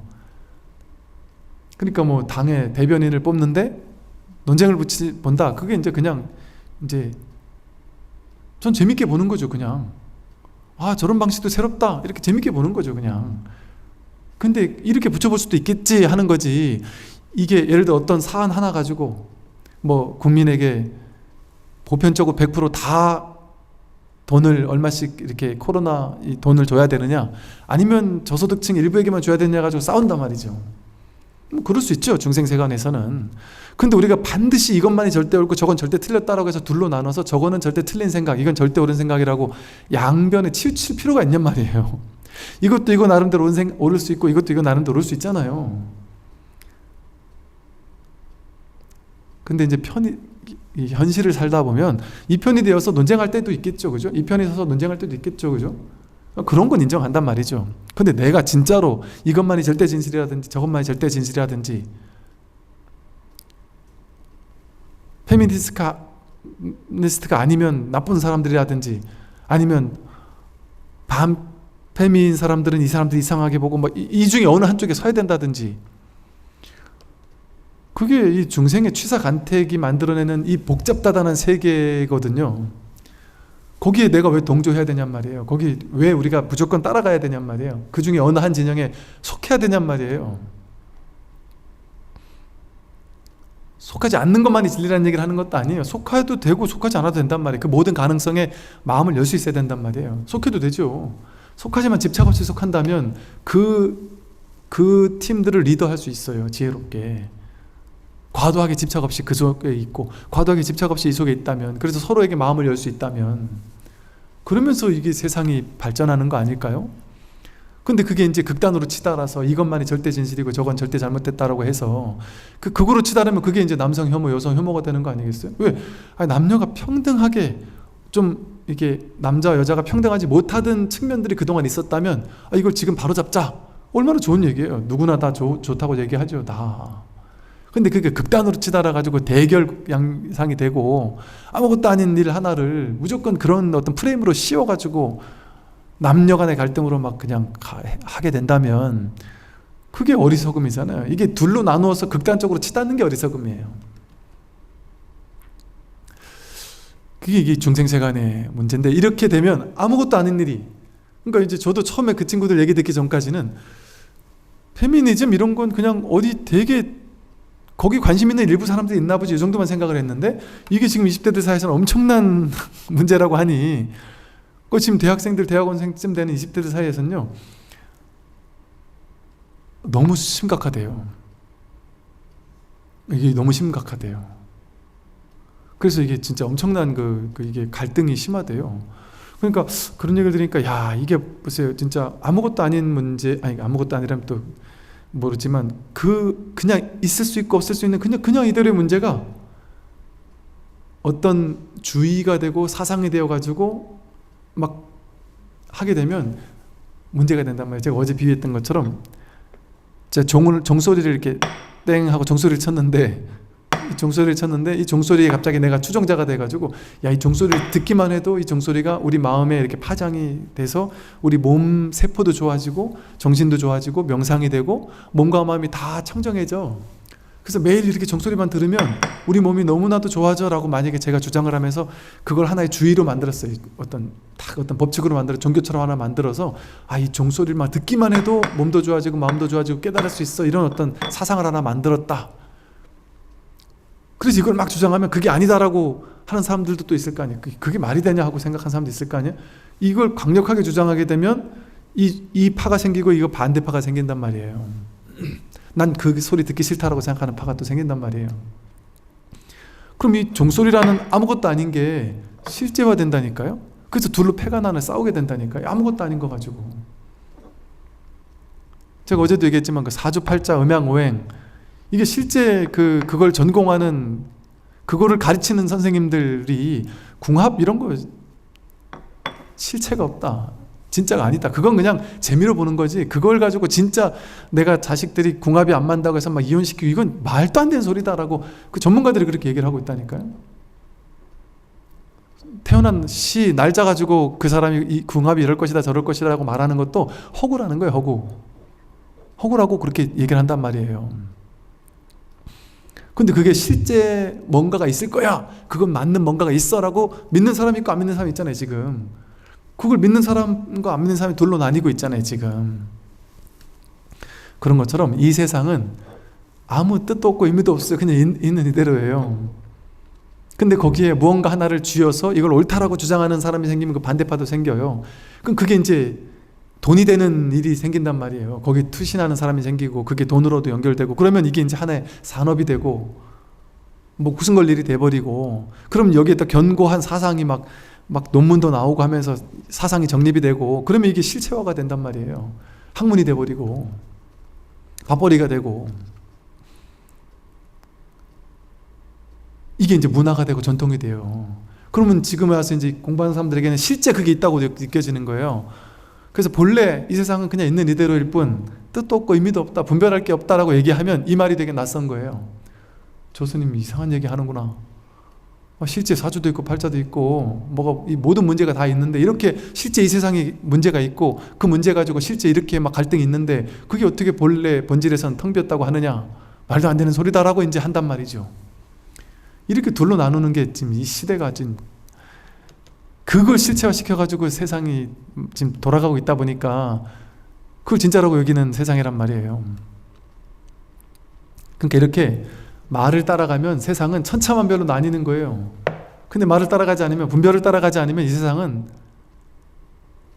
그러니까 당의 대변인을 뽑는데 논쟁을 본다. 그게 이제 그냥 전 재밌게 보는 거죠, 그냥. 아, 저런 방식도 새롭다. 이렇게 재밌게 보는 거죠, 그냥. 근데 이렇게 붙여볼 수도 있겠지 하는 거지. 이게 예를 들어 어떤 사안 하나 가지고 국민에게 보편적으로 100% 돈을 얼마씩 이렇게 코로나 이 돈을 줘야 되느냐, 아니면 저소득층 일부에게만 줘야 되느냐 가지고 싸운단 말이죠. 그럴 수 있죠, 중생세간에서는. 근데 우리가 반드시 이것만이 절대 옳고 저건 절대 틀렸다라고 해서 둘로 나눠서 저거는 절대 틀린 생각, 이건 절대 옳은 생각이라고 양변에 치우칠 필요가 있냔 말이에요. 이것도 이거 나름대로 옳을 수 있고 이것도 이거 나름대로 옳을 수 있잖아요. 근데 이제 이 현실을 살다 보면 이 편이 되어서 논쟁할 때도 있겠죠, 그죠? 이 편이 서서 논쟁할 때도 있겠죠, 그죠? 그런 건 인정한단 말이죠. 근데 내가 진짜로 이것만이 절대 진실이라든지 저것만이 절대 진실이라든지, 페미니스트가 아니면 나쁜 사람들이라든지, 아니면 반페미인 사람들은 이 사람들이 이상하게 보고 이 중에 어느 한쪽에 서야 된다든지, 그게 이 중생의 취사간택이 만들어내는 이 복잡다단한 세계거든요. 거기에 내가 왜 동조해야 되냔 말이에요. 거기 왜 우리가 무조건 따라가야 되냔 말이에요. 그 중에 어느 한 진영에 속해야 되냔 말이에요. 속하지 않는 것만이 진리라는 얘기를 하는 것도 아니에요. 속해도 되고 속하지 않아도 된단 말이에요. 그 모든 가능성에 마음을 열 수 있어야 된단 말이에요. 속해도 되죠. 속하지만 집착 없이 속한다면 그 팀들을 리더할 수 있어요, 지혜롭게. 과도하게 집착 없이 그 속에 있고, 과도하게 집착 없이 이 속에 있다면, 그래서 서로에게 마음을 열 수 있다면, 그러면서 이게 세상이 발전하는 거 아닐까요? 근데 그게 이제 극단으로 치달아서 이것만이 절대 진실이고 저건 절대 잘못됐다라고 해서 극으로 치달으면 그게 이제 남성 혐오, 여성 혐오가 되는 거 아니겠어요? 왜? 아니, 남녀가 평등하게 좀 이게 남자와 여자가 평등하지 못하던 측면들이 그동안 있었다면, 이걸 지금 바로 잡자. 얼마나 좋은 얘기예요. 누구나 다 좋다고 얘기하죠, 다. 근데 그게 극단으로 치달아가지고 대결 양상이 되고 아무것도 아닌 일 하나를 무조건 그런 어떤 프레임으로 씌워가지고 남녀 간의 갈등으로 막 그냥 하게 된다면 그게 어리석음이잖아요. 이게 둘로 나누어서 극단적으로 치닫는 게 어리석음이에요. 그게 이게 중생세간의 문제인데, 이렇게 되면 아무것도 아닌 일이, 그러니까 이제 저도 처음에 그 친구들 얘기 듣기 전까지는 페미니즘 이런 건 그냥 어디 되게 거기 관심 있는 일부 사람들이 있나 보지, 이 정도만 생각을 했는데, 이게 지금 20대들 사이에서는 엄청난 문제라고 하니, 그 지금 대학생들, 대학원생쯤 되는 20대들 사이에서는요 너무 심각하대요. 이게 너무 심각하대요. 그래서 이게 진짜 엄청난 이게 갈등이 심하대요. 그러니까 그런 얘기를 들으니까, 야, 이게 보세요, 진짜 아무것도 아닌 문제, 아니 아무것도 아니라면 또 모르지만 그냥 있을 수 있고 없을 수 있는 그냥 이대로의 문제가 어떤 주의가 되고 사상이 되어 가지고 막 하게 되면 문제가 된단 말이에요. 제가 어제 비유했던 것처럼, 제가 종소리를 이렇게 땡 하고 종소리를 쳤는데, 이 종소리에 갑자기 내가 추종자가 돼가지고, 야, 이 종소리를 듣기만 해도 이 종소리가 우리 마음에 이렇게 파장이 돼서 우리 몸 세포도 좋아지고 정신도 좋아지고 명상이 되고 몸과 마음이 다 청정해져. 그래서 매일 이렇게 종소리만 들으면 우리 몸이 너무나도 좋아져 라고 만약에 제가 주장을 하면서 그걸 하나의 주의로 만들었어요. 어떤 법칙으로 만들어, 종교처럼 하나 만들어서, 아, 이 종소리를 막 듣기만 해도 몸도 좋아지고 마음도 좋아지고 깨달을 수 있어, 이런 어떤 사상을 하나 만들었다. 그래서 이걸 막 주장하면 그게 아니다라고 하는 사람들도 또 있을 거 아니에요. 그게 말이 되냐 하고 생각하는 사람도 있을 거 아니에요. 이걸 강력하게 주장하게 되면 이 파가 생기고 이거 반대파가 생긴단 말이에요. 난 그 소리 듣기 싫다라고 생각하는 파가 또 생긴단 말이에요. 그럼 이 종소리라는 아무것도 아닌 게 실제화된다니까요. 그래서 둘로 패가 나는, 싸우게 된다니까요. 아무것도 아닌 거 가지고. 제가 어제도 얘기했지만 그 사주팔자 음양오행, 이게 실제 그걸 전공하는, 그거를 가르치는 선생님들이 궁합 이런 거 실체가 없다, 진짜가 아니다, 그건 그냥 재미로 보는 거지, 그걸 가지고 진짜 내가 자식들이 궁합이 안 맞는다고 해서 막 이혼시키고, 이건 말도 안 되는 소리다라고 그 전문가들이 그렇게 얘기를 하고 있다니까요. 태어난 시 날짜 가지고 그 사람이 이 궁합이 이럴 것이다 저럴 것이다 라고 말하는 것도 허구라는 거예요. 허구라고 그렇게 얘기를 한단 말이에요. 근데 그게 실제 뭔가가 있을 거야, 그건 맞는 뭔가가 있어 라고 믿는 사람이 있고 안 믿는 사람이 있잖아요. 지금 그걸 믿는 사람과 안 믿는 사람이 둘로 나뉘고 있잖아요. 지금 그런 것처럼 이 세상은 아무 뜻도 없고 의미도 없어요. 그냥 있는 이대로예요. 근데 거기에 무언가 하나를 쥐어서 이걸 옳다라고 주장하는 사람이 생기면 그 반대파도 생겨요. 그럼 그게 이제 돈이 되는 일이 생긴단 말이에요. 거기 투신하는 사람이 생기고 그게 돈으로도 연결되고, 그러면 이게 이제 하나의 산업이 되고 뭐 무슨 걸 일이 돼버리고, 그럼 여기에다 견고한 사상이 막 논문도 나오고 하면서 사상이 정립이 되고, 그러면 이게 실체화가 된단 말이에요. 학문이 돼버리고 밥벌이가 되고, 이게 이제 문화가 되고 전통이 돼요. 그러면 지금 와서 이제 공부하는 사람들에게는 실제 그게 있다고 느껴지는 거예요. 그래서 본래 이 세상은 그냥 있는 이대로일 뿐 뜻도 없고 의미도 없다, 분별할 게 없다라고 얘기하면 이 말이 되게 낯선 거예요. 조스님 이상한 얘기 하는구나. 실제 사주도 있고 팔자도 있고 뭐가 이 모든 문제가 다 있는데, 이렇게 실제 이 세상에 문제가 있고 그 문제 가지고 실제 이렇게 막 갈등이 있는데 그게 어떻게 본래 본질에서는 텅 비었다고 하느냐, 말도 안 되는 소리다라고 이제 한단 말이죠. 이렇게 둘로 나누는 게 지금 이 시대가 지금 그걸 실체화시켜가지고 세상이 지금 돌아가고 있다 보니까 그걸 진짜라고 여기는 세상이란 말이에요. 그러니까 이렇게 말을 따라가면 세상은 천차만별로 나뉘는 거예요. 근데 말을 따라가지 않으면, 분별을 따라가지 않으면 이 세상은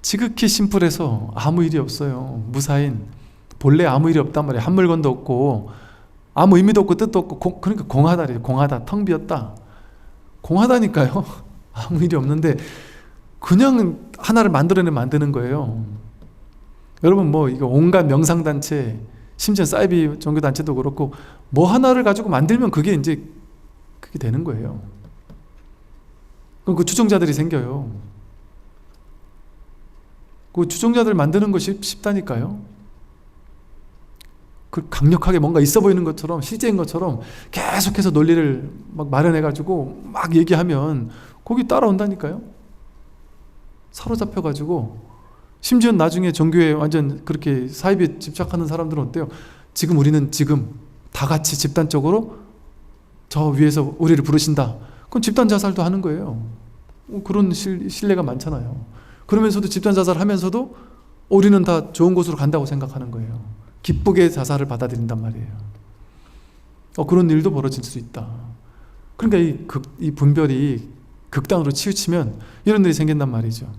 지극히 심플해서 아무 일이 없어요. 무사인, 본래 아무 일이 없단 말이에요. 한 물건도 없고 아무 의미도 없고 뜻도 없고 그러니까 공하다래요. 공하다, 텅 비었다. 공하다니까요. 아무 일이 없는데 그냥 하나를 만드는 거예요. 여러분 뭐 이거 온갖 명상단체, 심지어 사이비 종교단체도 그렇고 뭐 하나를 가지고 만들면 그게 이제 그게 되는 거예요. 그럼 그 추종자들이 생겨요. 그 추종자들 만드는 것이 쉽다니까요. 그 강력하게 뭔가 있어 보이는 것처럼, 실제인 것처럼 계속해서 논리를 막 마련해가지고 막 얘기하면 거기 따라온다니까요. 사로잡혀가지고 심지어 나중에 종교에 완전 그렇게 사입에 집착하는 사람들은 어때요? 우리는 지금 다 같이 집단적으로 저 위에서 우리를 부르신다. 그건 집단 자살도 하는 거예요. 그런 신뢰가 많잖아요. 그러면서도 집단 자살을 하면서도 우리는 다 좋은 곳으로 간다고 생각하는 거예요. 기쁘게 자살을 받아들인단 말이에요. 그런 일도 벌어질 수 있다. 그러니까 이 분별이 극단으로 치우치면 이런 일이 생긴단 말이죠.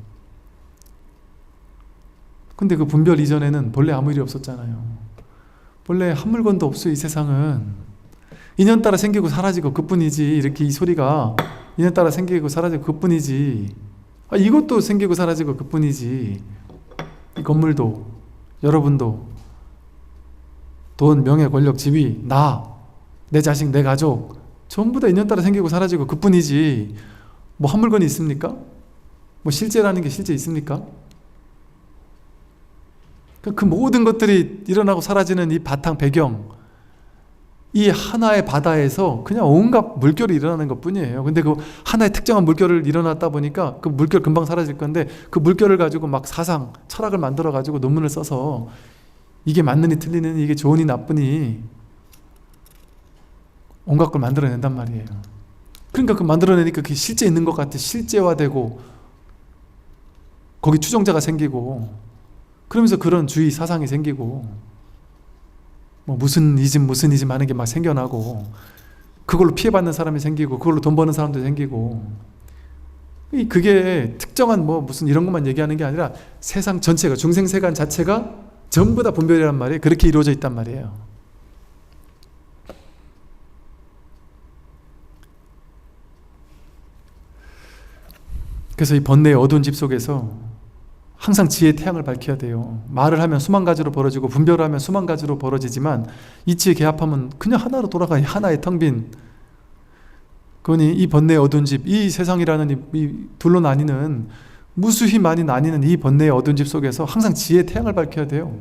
근데 그 분별 이전에는 본래 아무 일이 없었잖아요. 본래 한 물건도 없어요. 이 세상은 인연 따라 생기고 사라지고 그뿐이지. 이렇게 이 소리가 인연 따라 생기고 사라지고 그뿐이지. 이것도 생기고 사라지고 그뿐이지. 이 건물도, 여러분도, 돈, 명예, 권력, 지위, 내 자식, 내 가족 전부 다 인연 따라 생기고 사라지고 그뿐이지. 뭐 한 물건이 있습니까? 뭐 실제라는 게 실제 있습니까? 그 모든 것들이 일어나고 사라지는 이 바탕 배경, 이 하나의 바다에서 그냥 온갖 물결이 일어나는 것 뿐이에요. 근데 그 하나의 특정한 물결을 일어났다 보니까 그 물결 금방 사라질 건데, 그 물결을 가지고 막 사상, 철학을 만들어 가지고 논문을 써서 이게 맞느니 틀리느니, 이게 좋으니 나쁘니 온갖 걸 만들어낸단 말이에요. 그러니까 그 만들어내니까 그게 실제 있는 것 같아. 실제화되고 거기 추종자가 생기고, 그러면서 그런 주의 사상이 생기고, 뭐 무슨 이즘 하는 게 막 생겨나고, 그걸로 피해받는 사람이 생기고, 그걸로 돈 버는 사람도 생기고, 그게 특정한 뭐 무슨 이런 것만 얘기하는 게 아니라 세상 전체가, 중생세간 자체가 전부 다 분별이란 말이에요. 그렇게 이루어져 있단 말이에요. 그래서 이 번뇌의 어두운 집 속에서 항상 지혜의 태양을 밝혀야 돼요. 말을 하면 수만 가지로 벌어지고, 분별을 하면 수만 가지로 벌어지지만, 이치의 개합하면 그냥 하나로 돌아가. 하나의 텅 빈, 그러니 이 번뇌의 어두운 집, 이 세상이라는 이 둘로 나뉘는, 무수히 많이 나뉘는 이 번뇌의 어두운 집 속에서 항상 지혜의 태양을 밝혀야 돼요.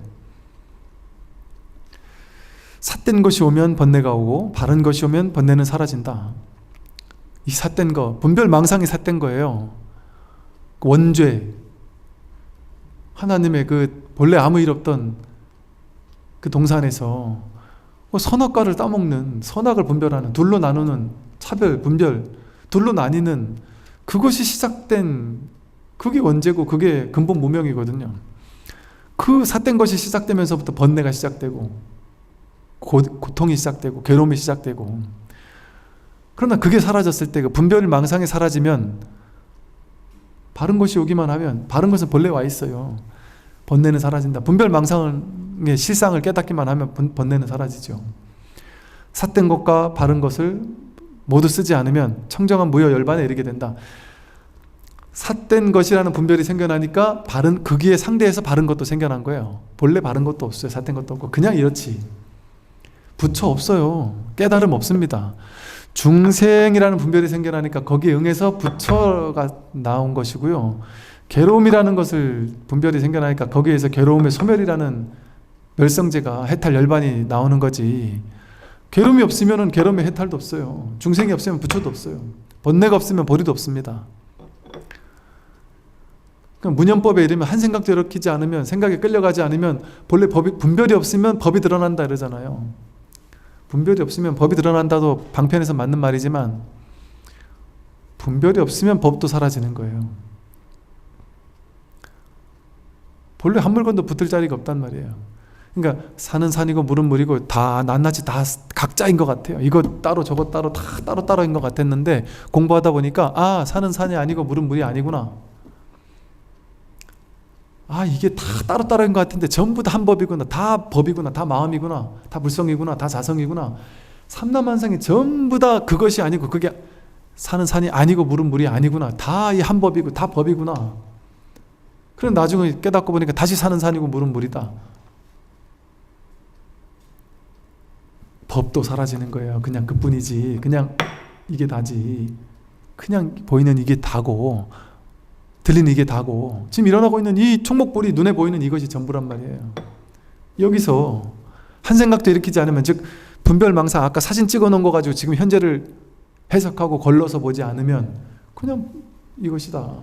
삿된 것이 오면 번뇌가 오고, 바른 것이 오면 번뇌는 사라진다. 이 삿된 거, 분별망상이 삿된 거예요. 원죄, 하나님의 그 본래 아무 일 없던 그 동산에서 선악과를 따먹는, 선악을 분별하는, 둘로 나누는, 차별, 분별, 둘로 나뉘는, 그것이 시작된, 그게 원죄고 그게 근본 무명이거든요. 그 삿된 것이 시작되면서부터 번뇌가 시작되고, 고통이 시작되고, 괴로움이 시작되고, 그러나 그게 사라졌을 때, 그 분별망상이 사라지면, 바른 것이 오기만 하면, 바른 것은 본래 와 있어요. 번뇌는 사라진다. 분별망상의 실상을 깨닫기만 하면 번뇌는 사라지죠. 삿된 것과 바른 것을 모두 쓰지 않으면 청정한 무여 열반에 이르게 된다. 삿된 것이라는 분별이 생겨나니까 거기에 상대해서 바른 것도 생겨난 거예요. 본래 바른 것도 없어요. 삿된 것도 없고 그냥 이렇지. 부처 없어요. 깨달음 없습니다. 중생이라는 분별이 생겨나니까 거기에 응해서 부처가 나온 것이고요. 괴로움이라는 것을 분별이 생겨나니까 거기에서 괴로움의 소멸이라는 멸성제가, 해탈 열반이 나오는 거지. 괴로움이 없으면 괴로움의 해탈도 없어요. 중생이 없으면 부처도 없어요. 번뇌가 없으면 보리도 없습니다. 그러니까 문현법에 이르면 한 생각도 일으키지 않으면, 생각에 끌려가지 않으면, 본래 분별이 없으면 법이 드러난다 이러잖아요. 분별이 없으면 법이 드러난다도 방편에서 맞는 말이지만, 분별이 없으면 법도 사라지는 거예요. 본래 한 물건도 붙을 자리가 없단 말이에요. 그러니까 산은 산이고 물은 물이고 다 낱낱이 다 각자인 것 같아요. 이거 따로 저거 따로 다 따로따로인 것 같았는데, 공부하다 보니까 산은 산이 아니고 물은 물이 아니구나. 이게 다 따로따로인 것 같은데 전부 다 한 법이구나. 다 법이구나. 다 마음이구나. 다 불성이구나. 다 자성이구나. 삼라만상이 전부 다 그것이 아니고, 그게 산은 산이 아니고 물은 물이 아니구나. 다 이 한 법이고 다 법이구나. 그럼 나중에 깨닫고 보니까 다시 산은 산이고 물은 물이다. 법도 사라지는 거예요. 그냥 그뿐이지. 그냥 이게 다지. 그냥 보이는 이게 다고, 들리는 이게 다고, 지금 일어나고 있는 이 총목볼이 눈에 보이는 이것이 전부란 말이에요. 여기서 한 생각도 일으키지 않으면, 즉 분별망상, 아까 사진 찍어 놓은 거 가지고 지금 현재를 해석하고 걸러서 보지 않으면 그냥 이것이다.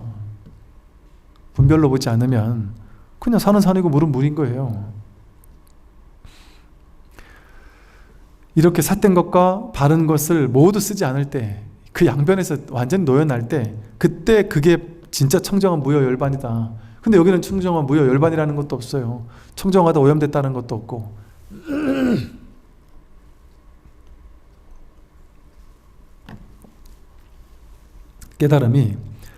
분별로 보지 않으면 그냥 산은 산이고 물은 물인 거예요. 이렇게 삿된 것과 바른 것을 모두 쓰지 않을 때, 그 양변에서 완전히 놓여날 때, 그때 그게 진짜 청정한 무효열반이다. 근데 여기는 청정한 무효열반이라는 것도 없어요. 청정하다 오염됐다는 것도 없고. 깨달음이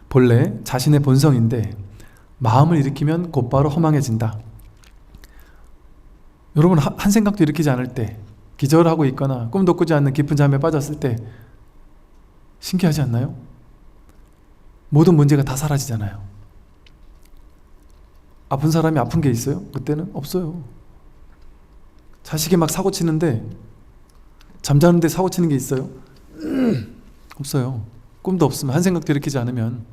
본래 자신의 본성인데 마음을 일으키면 곧바로 허망해진다. 여러분, 한 생각도 일으키지 않을 때, 기절하고 있거나 꿈도 꾸지 않는 깊은 잠에 빠졌을 때 신기하지 않나요? 모든 문제가 다 사라지잖아요. 아픈 사람이 아픈 게 있어요? 그때는 없어요. 자식이 막 사고 치는데 잠자는데 사고 치는 게 있어요? 없어요. 꿈도 없으면, 한 생각도 일으키지 않으면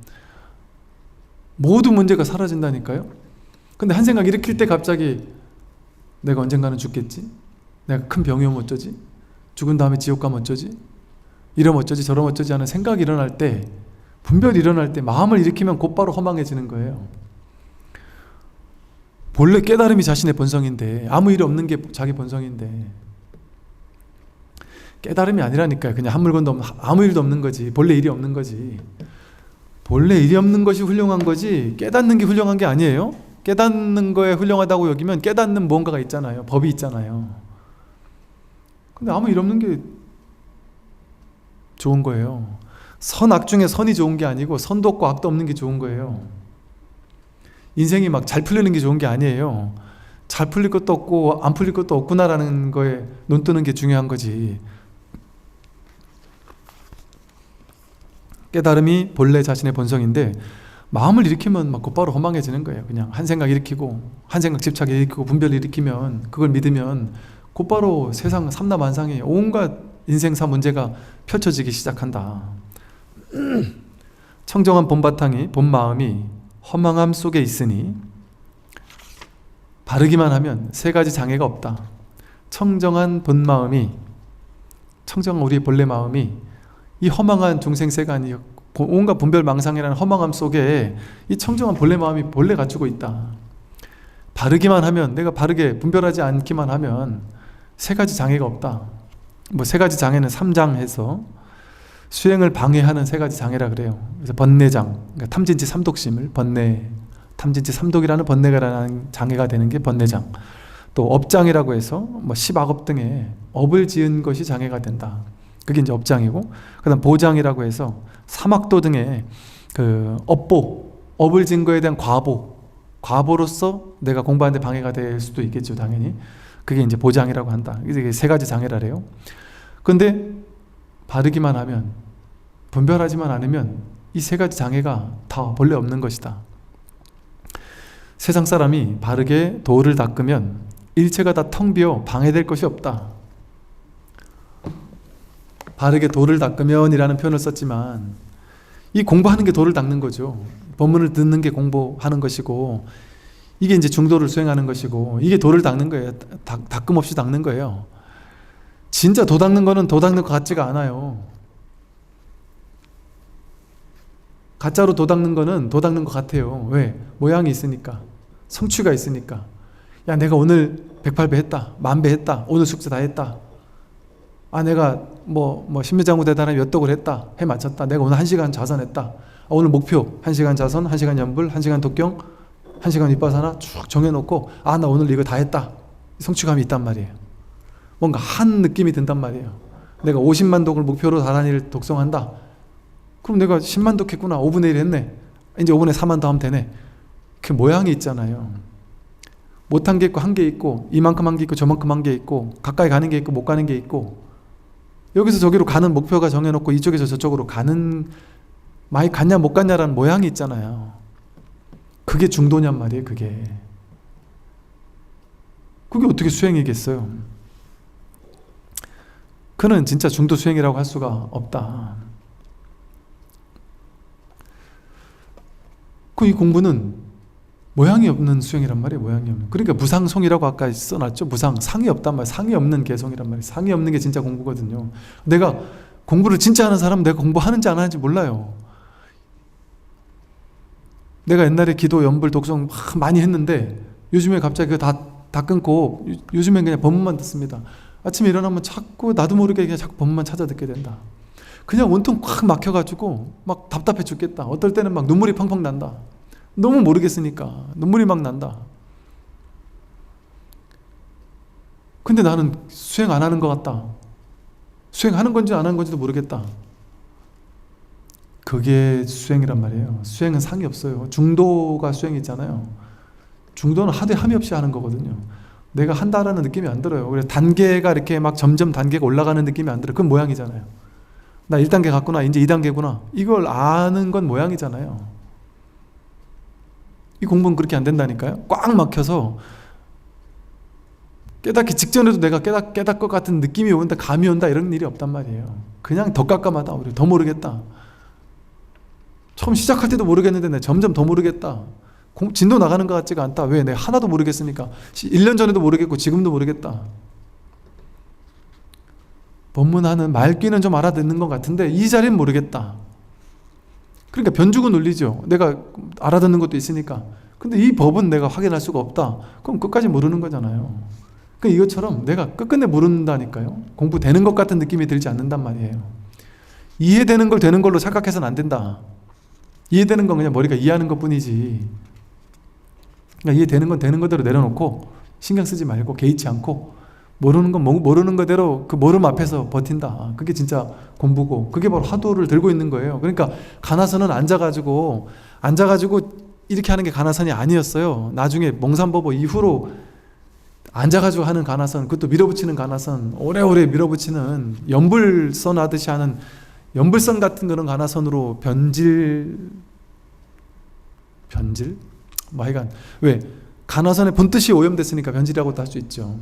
모든 문제가 사라진다니까요. 근데 한 생각 일으킬 때 갑자기 내가 언젠가는 죽겠지? 내가 큰 병이 오면 어쩌지? 죽은 다음에 지옥 가면 어쩌지? 이러면 어쩌지 저러면 어쩌지 하는 생각이 일어날 때, 분별이 일어날 때 마음을 일으키면 곧바로 허망해지는 거예요. 본래 깨달음이 자신의 본성인데, 아무 일이 없는 게 자기 본성인데, 깨달음이 아니라니까요. 그냥 한 물건도 없는, 아무 일도 없는 거지. 본래 일이 없는 거지. 본래 일이 없는 것이 훌륭한 거지 깨닫는 게 훌륭한 게 아니에요. 깨닫는 거에 훌륭하다고 여기면 깨닫는 뭔가가 있잖아요. 법이 있잖아요. 근데 아무 일 없는 게 좋은 거예요. 선악 중에 선이 좋은 게 아니고 선도 없고 악도 없는 게 좋은 거예요. 인생이 막 잘 풀리는 게 좋은 게 아니에요. 잘 풀릴 것도 없고 안 풀릴 것도 없구나라는 거에 눈 뜨는 게 중요한 거지. 깨달음이 본래 자신의 본성인데 마음을 일으키면 막 곧바로 허망해지는 거예요. 그냥 한 생각 일으키고, 한 생각 집착 일으키고, 분별 일으키면, 그걸 믿으면 곧바로 세상 삼라만상에 온갖 인생사 문제가 펼쳐지기 시작한다. 청정한 본바탕이, 본마음이 허망함 속에 있으니 바르기만 하면 세 가지 장애가 없다. 청정한 본마음이, 청정한 우리의 본래 마음이 이 허망한 중생세가 아니요 온갖 분별망상이라는 허망함 속에 이 청정한 본래 마음이 본래 갖추고 있다. 바르기만 하면, 내가 바르게 분별하지 않기만 하면 세 가지 장애가 없다. 뭐 세 가지 장애는 3장 해서 수행을 방해하는 세 가지 장애라 그래요. 그래서 번뇌장, 그러니까 탐진치 삼독심을 번뇌, 탐진치 삼독이라는 번뇌가라는 장애가 되는 게 번뇌장. 또 업장이라고 해서 뭐 10악업 등의 업을 지은 것이 장애가 된다. 그게 이제 업장이고, 그 다음 보장이라고 해서 삼악도 등의 그 업을 지은 거에 대한 과보로서 내가 공부하는데 방해가 될 수도 있겠죠, 당연히. 그게 이제 보장이라고 한다. 이게 세 가지 장애라래요. 근데 바르기만 하면, 분별하지만 않으면 이 세 가지 장애가 다 본래 없는 것이다. 세상 사람이 바르게 도를 닦으면 일체가 다 텅 비어 방해될 것이 없다. 바르게 도를 닦으면 이라는 표현을 썼지만 이 공부하는 게 도를 닦는 거죠. 법문을 듣는 게 공부하는 것이고, 이게 이제 중도를 수행하는 것이고, 이게 도를 닦는 거예요. 닦음 없이 닦는 거예요. 진짜 도 닦는 거는 도 닦는 것 같지가 않아요. 가짜로 도 닦는 거는 도 닦는 것 같아요. 왜? 모양이 있으니까, 성취가 있으니까. 야, 내가 오늘 108배 했다, 10,000배 했다, 오늘 숙제 다 했다. 아, 내가 신묘장구 대단하게 몇 독을 했다, 해 마쳤다. 내가 오늘 1시간 자선했다. 오늘 목표 1시간 자선, 1시간 연불, 1시간 독경, 1시간 윗바사나 쭉 정해놓고, 아, 나 오늘 이거 다 했다. 성취감이 있단 말이에요. 뭔가 한 느낌이 든단 말이에요. 내가 50만 독을 목표로 다란이를 독성한다. 그럼 내가 10만 독 했구나. 5분의 1 했네. 이제 5분의 4만 더 하면 되네. 그 모양이 있잖아요. 못한 게 있고 한 게 있고, 이만큼 한 게 있고 저만큼 한 게 있고, 가까이 가는 게 있고 못 가는 게 있고, 여기서 저기로 가는 목표가 정해놓고 이쪽에서 저쪽으로 가는, 많이 갔냐 못 갔냐라는 모양이 있잖아요. 그게 중도냔 말이에요. 그게 어떻게 수행이겠어요? 그는 진짜 중도 수행이라고 할 수가 없다. 이 공부는 모양이 없는 수행이란 말이에요. 모양이 없는. 그러니까 무상송이라고 아까 써놨죠. 무상, 상이 없단 말이에요. 상이 없는 개송이란 말이에요. 상이 없는 게 진짜 공부거든요. 내가 공부를 진짜 하는 사람은 내가 공부하는지 안 하는지 몰라요. 내가 옛날에 기도, 연불, 독성 막 많이 했는데 요즘에 갑자기 그거 다 끊고 요즘엔 그냥 법문만 듣습니다. 아침에 일어나면 자꾸 나도 모르게 그냥 자꾸 법문만 찾아 듣게 된다. 그냥 온통 꽉 막혀가지고 막 답답해 죽겠다. 어떨 때는 막 눈물이 펑펑 난다. 너무 모르겠으니까 눈물이 막 난다. 근데 나는 수행 안 하는 것 같다. 수행하는 건지 안 하는 건지도 모르겠다. 그게 수행이란 말이에요. 수행은 상이 없어요. 중도가 수행이잖아요. 중도는 하되 함이 없이 하는 거거든요. 내가 한다라는 느낌이 안 들어요. 그래서 단계가 이렇게 막 점점 단계가 올라가는 느낌이 안 들어요. 그건 모양이잖아요. 나 1단계 갔구나. 이제 2단계구나. 이걸 아는 건 모양이잖아요. 이 공부는 그렇게 안 된다니까요. 꽉 막혀서 깨닫기 직전에도 내가 깨닫 것 같은 느낌이 온다, 감이 온다 이런 일이 없단 말이에요. 그냥 더 깜깜하다. 우리 더 모르겠다. 처음 시작할 때도 모르겠는데 내가 점점 더 모르겠다. 진도 나가는 것 같지가 않다. 왜? 내가 하나도 모르겠으니까. 1년 전에도 모르겠고 지금도 모르겠다. 법문하는 말귀는 좀 알아듣는 것 같은데 이 자리는 모르겠다. 그러니까 변주고 눌리죠. 내가 알아듣는 것도 있으니까. 근데 이 법은 내가 확인할 수가 없다. 그럼 끝까지 모르는 거잖아요. 그러니까 이것처럼 내가 끝끝내 모른다니까요. 공부되는 것 같은 느낌이 들지 않는단 말이에요. 이해되는 걸 되는 걸로 착각해서는 안 된다. 이해되는 건 그냥 머리가 이해하는 것 뿐이지. 그러니까 이해되는 건 되는 거대로 내려놓고 신경 쓰지 말고 개의치 않고 모르는 건 모르는 거대로 그 모름 앞에서 버틴다. 그게 진짜 공부고 그게 바로 화두를 들고 있는 거예요. 그러니까 가나선은 앉아가지고 이렇게 하는 게 가나선이 아니었어요. 나중에 몽산법어 이후로 앉아가지고 하는 가나선, 그것도 밀어붙이는 가나선, 오래오래 밀어붙이는 연불선 하듯이 하는 연불선 같은 그런 가나선으로 변질? 뭐 하여간 왜? 가나선의 본뜻이 오염됐으니까 변질이라고도 할 수 있죠.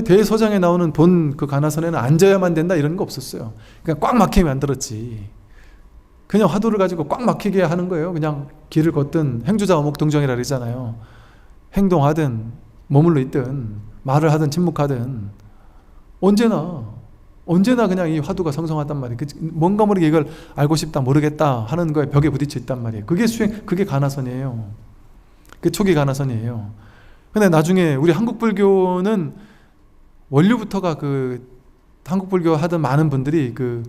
대서장에 나오는 본 그 가나선에는 앉아야만 된다 이런 거 없었어요. 그냥 꽉 막히게 만들었지. 그냥 화두를 가지고 꽉 막히게 하는 거예요. 그냥 길을 걷든 행주자 어목동정이라 그러잖아요. 행동하든 머물러 있든 말을 하든 침묵하든 언제나 그냥 이 화두가 성성하단 말이에요. 뭔가 모르게 이걸 알고 싶다 모르겠다 하는 거에 벽에 부딪혀 있단 말이에요. 그게 수행, 그게 가나선이에요. 그게 초기 가나선이에요. 근데 나중에 우리 한국불교는 원류부터가 한국불교 하던 많은 분들이 그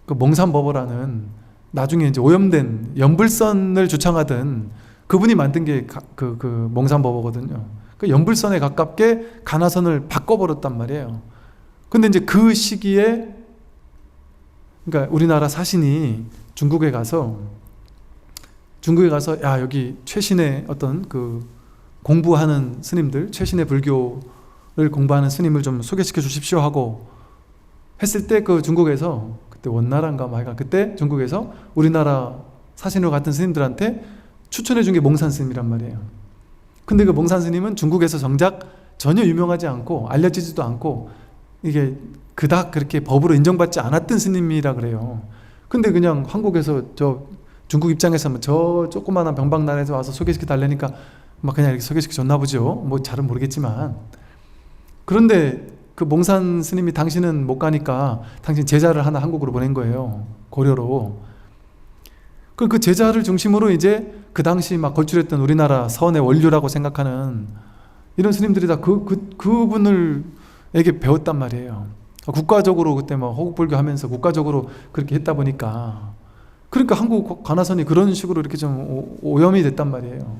몽산법어라는 나중에 이제 오염된 연불선을 주창하던 그분이 만든 게 몽산법어거든요. 그 연불선에 가깝게 가나선을 바꿔버렸단 말이에요. 근데 이제 그 시기에 그러니까 우리나라 사신이 중국에 가서 야 여기 최신의 어떤 공부하는 스님들, 최신의 불교를 공부하는 스님을 좀 소개시켜 주십시오 하고 했을 때 중국에서 그때 원나라인가 말가 그때 중국에서 우리나라 사신으로 같은 스님들한테 추천해 준 게 몽산 스님이란 말이에요. 근데 그 몽산 스님은 중국에서 정작 전혀 유명하지 않고 알려지지도 않고 이게 그닥 그렇게 법으로 인정받지 않았던 스님이라 그래요. 근데 그냥 한국에서 중국 입장에서는 저 조그마한 병박나라에서 와서 소개시켜 달라니까 막 그냥 이렇게 소개시켜 줬나 보죠. 뭐 잘은 모르겠지만. 그런데 그 몽산 스님이 당신은 못 가니까 당신 제자를 하나 한국으로 보낸 거예요. 고려로. 그 제자를 중심으로 이제 그 당시 막 걸출했던 우리나라 서원의 원류라고 생각하는 이런 스님들이 다 그분을에게 배웠단 말이에요. 국가적으로 그때 막 호국불교 하면서 국가적으로 그렇게 했다 보니까 그러니까 한국 가나선이 그런 식으로 이렇게 좀 오염이 됐단 말이에요.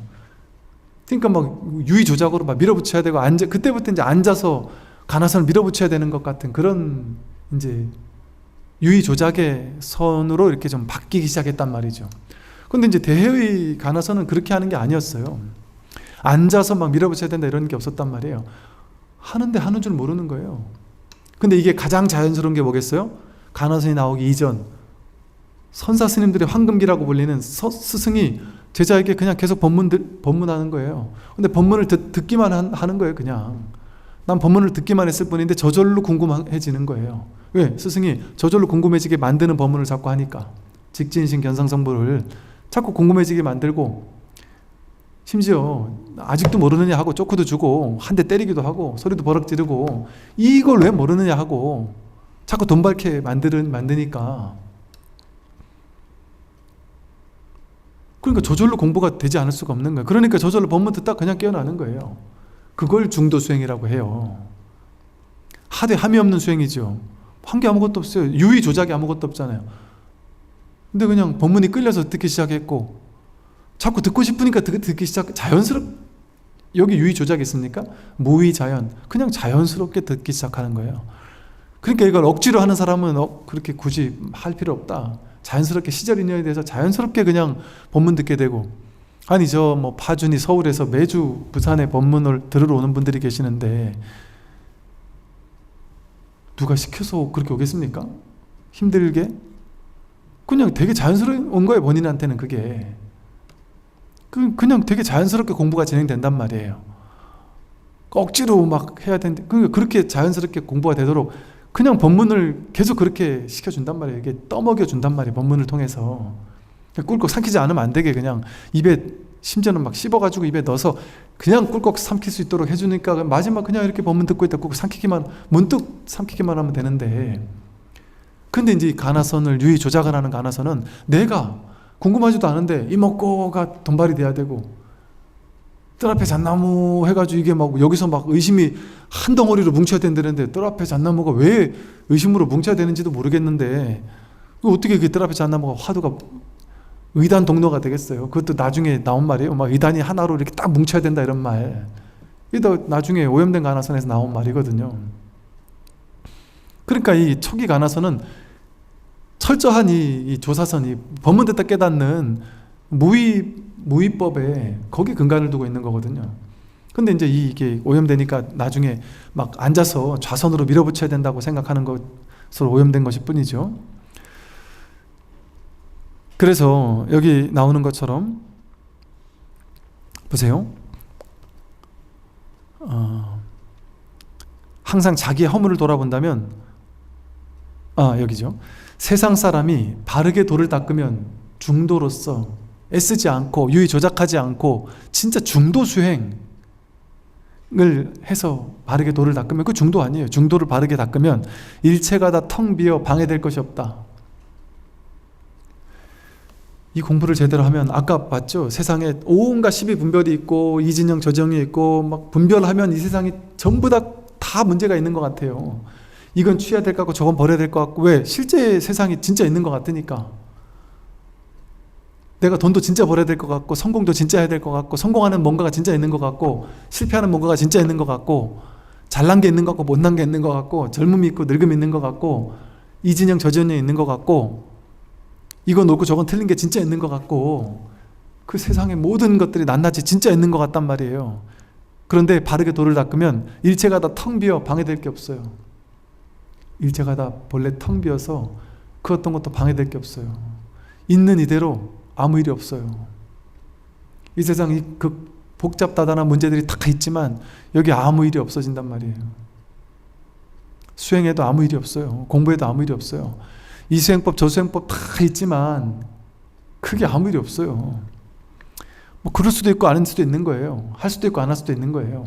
그러니까 막 유의조작으로 막 밀어붙여야 되고 그때부터 이제 앉아서 가나선을 밀어붙여야 되는 것 같은 그런 이제 유의조작의 선으로 이렇게 좀 바뀌기 시작했단 말이죠. 근데 이제 대해의 가나선은 그렇게 하는 게 아니었어요. 앉아서 막 밀어붙여야 된다 이런 게 없었단 말이에요. 하는데 하는 줄 모르는 거예요. 근데 이게 가장 자연스러운 게 뭐겠어요? 가나선이 나오기 이전 선사 스님들의 황금기라고 불리는 스승이 제자에게 그냥 계속 법문하는 거예요. 근데 법문을 듣기만 하는 거예요. 그냥 난 법문을 듣기만 했을 뿐인데 저절로 궁금해지는 거예요. 왜? 스승이 저절로 궁금해지게 만드는 법문을 자꾸 하니까 직진신 견상성불을 자꾸 궁금해지게 만들고 심지어 아직도 모르느냐 하고 쪼크도 주고 한 대 때리기도 하고 소리도 버럭 지르고 이걸 왜 모르느냐 하고 자꾸 돈 밝게 만드니까 그러니까 저절로 공부가 되지 않을 수가 없는 거예요. 그러니까 저절로 법문 듣다 그냥 깨어나는 거예요. 그걸 중도 수행이라고 해요. 하되 함이 없는 수행이죠. 한 게 아무것도 없어요. 유의 조작이 아무것도 없잖아요. 근데 그냥 법문이 끌려서 듣기 시작했고, 자꾸 듣고 싶으니까 듣기 여기 유의 조작이 있습니까? 무의 자연. 그냥 자연스럽게 듣기 시작하는 거예요. 그러니까 이걸 억지로 하는 사람은 그렇게 굳이 할 필요 없다. 자연스럽게 시절 인연에 대해서 자연스럽게 그냥 법문 듣게 되고, 아니 저 뭐 파준이 서울에서 매주 부산에 법문을 들으러 오는 분들이 계시는데 누가 시켜서 그렇게 오겠습니까? 힘들게? 그냥 되게 자연스러운 거예요. 본인한테는 그게 그냥 되게 자연스럽게 공부가 진행된단 말이에요. 억지로 막 해야 되는데 그렇게 자연스럽게 공부가 되도록 그냥 법문을 계속 그렇게 시켜준단 말이에요. 이게 떠먹여 준단 말이에요. 법문을 통해서 꿀꺽 삼키지 않으면 안 되게 그냥 입에, 심지어는 막 씹어가지고 입에 넣어서 그냥 꿀꺽 삼킬 수 있도록 해주니까 마지막 그냥 이렇게 법문 듣고 있다 꿀꺽 삼키기만, 문득 삼키기만 하면 되는데, 근데 이제 가나선을 유의 조작을 하는 가나선은 내가 궁금하지도 않은데 이먹고가 돈발이 돼야 되고, 뜰 앞에 잣나무 해가지고 이게 막 여기서 막 의심이 한 덩어리로 뭉쳐야 된다는데 뜰 앞에 잣나무가 왜 의심으로 뭉쳐야 되는지도 모르겠는데 어떻게 그 뜰 앞에 잣나무가 화두가 의단 동로가 되겠어요. 그것도 나중에 나온 말이에요. 막 의단이 하나로 이렇게 딱 뭉쳐야 된다 이런 말. 이게 나중에 오염된 가나선에서 나온 말이거든요. 그러니까 이 초기 가나선은 철저한 이 조사선이 법문 듣다 깨닫는 무위법에 거기 근간을 두고 있는 거거든요. 근데 이제 이게 오염되니까 나중에 막 앉아서 좌선으로 밀어붙여야 된다고 생각하는 것으로 오염된 것일 뿐이죠. 그래서 여기 나오는 것처럼 보세요. 항상 자기의 허물을 돌아본다면, 여기죠. 세상 사람이 바르게 도를 닦으면 중도로서 애쓰지 않고 유의 조작하지 않고 진짜 중도 수행을 해서 바르게 도를 닦으면 그 중도 아니에요. 중도를 바르게 닦으면 일체가 다 텅 비어 방해될 것이 없다. 이 공부를 제대로 하면 아까 봤죠? 세상에 온갖 시비분별이 있고 이진영 저정이 있고 막 분별하면 이 세상이 전부 다 문제가 있는 것 같아요. 이건 취해야 될 것 같고 저건 버려야 될 것 같고. 왜? 실제 세상이 진짜 있는 것 같으니까. 내가 돈도 진짜 벌어야 될 것 같고 성공도 진짜 해야 될 것 같고 성공하는 뭔가가 진짜 있는 것 같고 실패하는 뭔가가 진짜 있는 것 같고 잘난 게 있는 것 같고 못난 게 있는 것 같고 젊음이 있고 늙음이 있는 것 같고 이진영 저진영이 있는 것 같고 이건 옳고 저건 틀린 게 진짜 있는 것 같고 그 세상의 모든 것들이 낱낱이 진짜 있는 것 같단 말이에요. 그런데 바르게 도를 닦으면 일체가 다 텅 비어 방해될 게 없어요. 일체가 다 본래 텅 비어서 그 어떤 것도 방해될 게 없어요. 있는 이대로 아무 일이 없어요. 이 세상이 그 복잡다단한 문제들이 다 있지만 여기 아무 일이 없어진단 말이에요. 수행에도 아무 일이 없어요. 공부에도 아무 일이 없어요. 이 수행법 저 수행법 다 있지만 크게 아무 일이 없어요. 뭐 그럴 수도 있고 안 할 수도 있는 거예요. 할 수도 있고 안 할 수도 있는 거예요.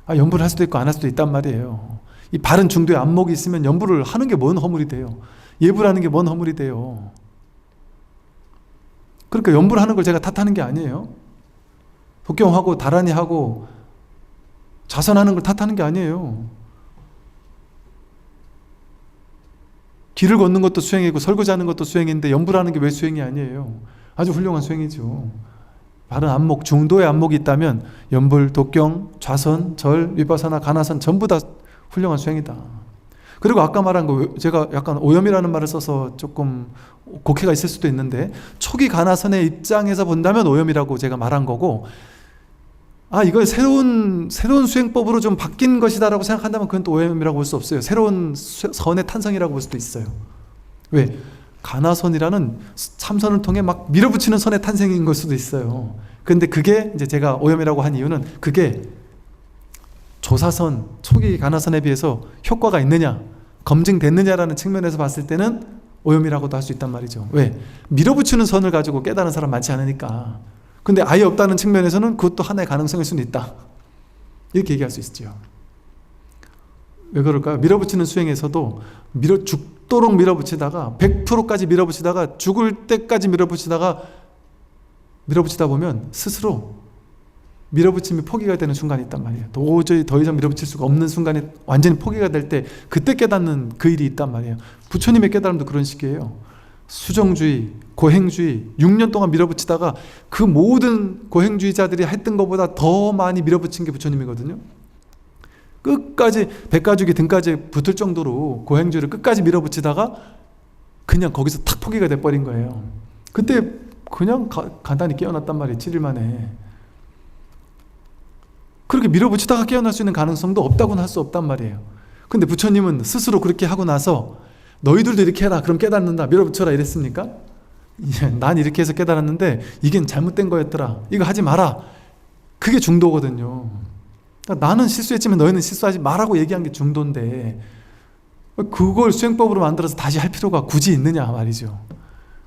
연부를 할 수도 있고 안 할 수도 있단 말이에요. 이 바른 중도에 안목이 있으면 연부를 하는 게 뭔 허물이 돼요. 예부를 하는 게 뭔 허물이 돼요. 그러니까 연부를 하는 걸 제가 탓하는 게 아니에요. 독경하고 다란히 하고 자선하는 걸 탓하는 게 아니에요. 길을 걷는 것도 수행이고 설거지하는 것도 수행인데 연부를 하는 게 왜 수행이 아니에요. 아주 훌륭한 수행이죠. 바른 안목, 중도의 안목이 있다면 연불, 독경, 좌선, 절, 위파사나, 가나선 전부 다 훌륭한 수행이다. 그리고 아까 말한 거 제가 약간 오염이라는 말을 써서 조금 곡해가 있을 수도 있는데 초기 가나선의 입장에서 본다면 오염이라고 제가 말한 거고, 이걸 새로운 수행법으로 좀 바뀐 것이다라고 생각한다면 그건 또 오염이라고 볼 수 없어요. 새로운 선의 탄생이라고 볼 수도 있어요. 왜? 가나선이라는 참선을 통해 막 밀어붙이는 선의 탄생인 걸 수도 있어요. 근데 그게 이제 제가 오염이라고 한 이유는 그게 조사선, 초기 가나선에 비해서 효과가 있느냐, 검증됐느냐라는 측면에서 봤을 때는 오염이라고도 할 수 있단 말이죠. 왜? 밀어붙이는 선을 가지고 깨달은 사람 많지 않으니까. 근데 아예 없다는 측면에서는 그것도 하나의 가능성일 수는 있다. 이렇게 얘기할 수 있죠. 왜 그럴까요? 밀어붙이는 수행에서도 죽도록 밀어붙이다가 100%까지 밀어붙이다가 죽을 때까지 밀어붙이다가 밀어붙이다 보면 스스로 밀어붙임이 포기가 되는 순간이 있단 말이에요. 도저히 더 이상 밀어붙일 수가 없는 순간에 완전히 포기가 될 때 그때 깨닫는 그 일이 있단 말이에요. 부처님의 깨달음도 그런 식이에요. 수정주의, 고행주의 6년 동안 밀어붙이다가 그 모든 고행주의자들이 했던 것보다 더 많이 밀어붙인 게 부처님이거든요. 끝까지 백가죽이 등까지 붙을 정도로 고행주의를 끝까지 밀어붙이다가 그냥 거기서 탁 포기가 돼버린 거예요. 그때 그냥 간단히 깨어났단 말이에요. 7일 만에. 그렇게 밀어붙이다가 깨어날 수 있는 가능성도 없다고는 할 수 없단 말이에요. 근데 부처님은 스스로 그렇게 하고 나서 너희들도 이렇게 해라 그럼 깨닫는다 밀어붙여라 이랬습니까? 난 이렇게 해서 깨달았는데 이게 잘못된 거였더라 이거 하지 마라. 그게 중도거든요. 그러니까 나는 실수했지만 너희는 실수하지 마라고 얘기한 게 중도인데 그걸 수행법으로 만들어서 다시 할 필요가 굳이 있느냐 말이죠.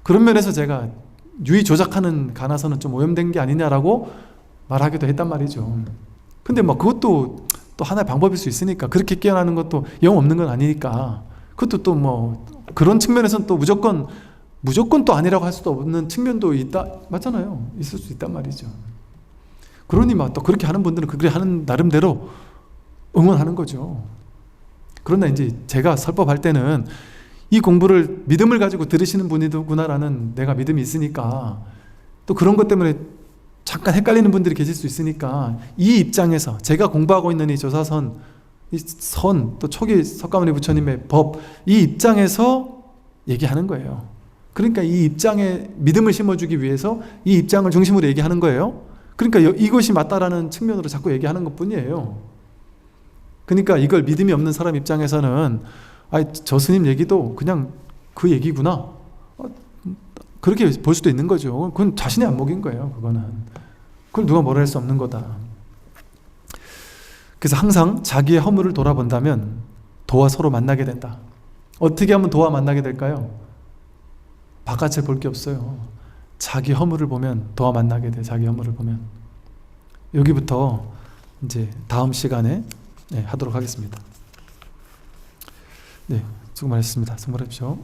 그런 면에서 제가 유의 조작하는 가나서는 좀 오염된 게 아니냐라고 말하기도 했단 말이죠. 근데 뭐 그것도 또 하나의 방법일 수 있으니까 그렇게 깨어나는 것도 영 없는 건 아니니까 그것도 또 뭐 그런 측면에서는 또 무조건 또 아니라고 할 수도 없는 측면도 있다 맞잖아요. 있을 수 있단 말이죠. 그러니 막 또 그렇게 하는 분들은 그렇게 하는 나름대로 응원하는 거죠. 그러나 이제 제가 설법할 때는 이 공부를 믿음을 가지고 들으시는 분이구나라는 내가 믿음이 있으니까 또 그런 것 때문에 잠깐 헷갈리는 분들이 계실 수 있으니까 이 입장에서 제가 공부하고 있는 이 조사선, 이 선, 또 초기 석가모니 부처님의 법, 이 입장에서 얘기하는 거예요. 그러니까 이 입장에 믿음을 심어주기 위해서 이 입장을 중심으로 얘기하는 거예요. 그러니까 이것이 맞다라는 측면으로 자꾸 얘기하는 것 뿐이에요. 그러니까 이걸 믿음이 없는 사람 입장에서는 저 스님 얘기도 그냥 그 얘기구나 그렇게 볼 수도 있는 거죠. 그건 자신의 안목인 거예요. 그걸 누가 뭐라 할 수 없는 거다. 그래서 항상 자기의 허물을 돌아본다면 도와 서로 만나게 된다. 어떻게 하면 도와 만나게 될까요? 바깥을 볼 게 없어요. 자기 허물을 보면 도와 만나게 돼. 자기 허물을 보면. 여기부터 이제 다음 시간에 하도록 하겠습니다. 네, 수고 많으셨습니다. 수고 많으십시오.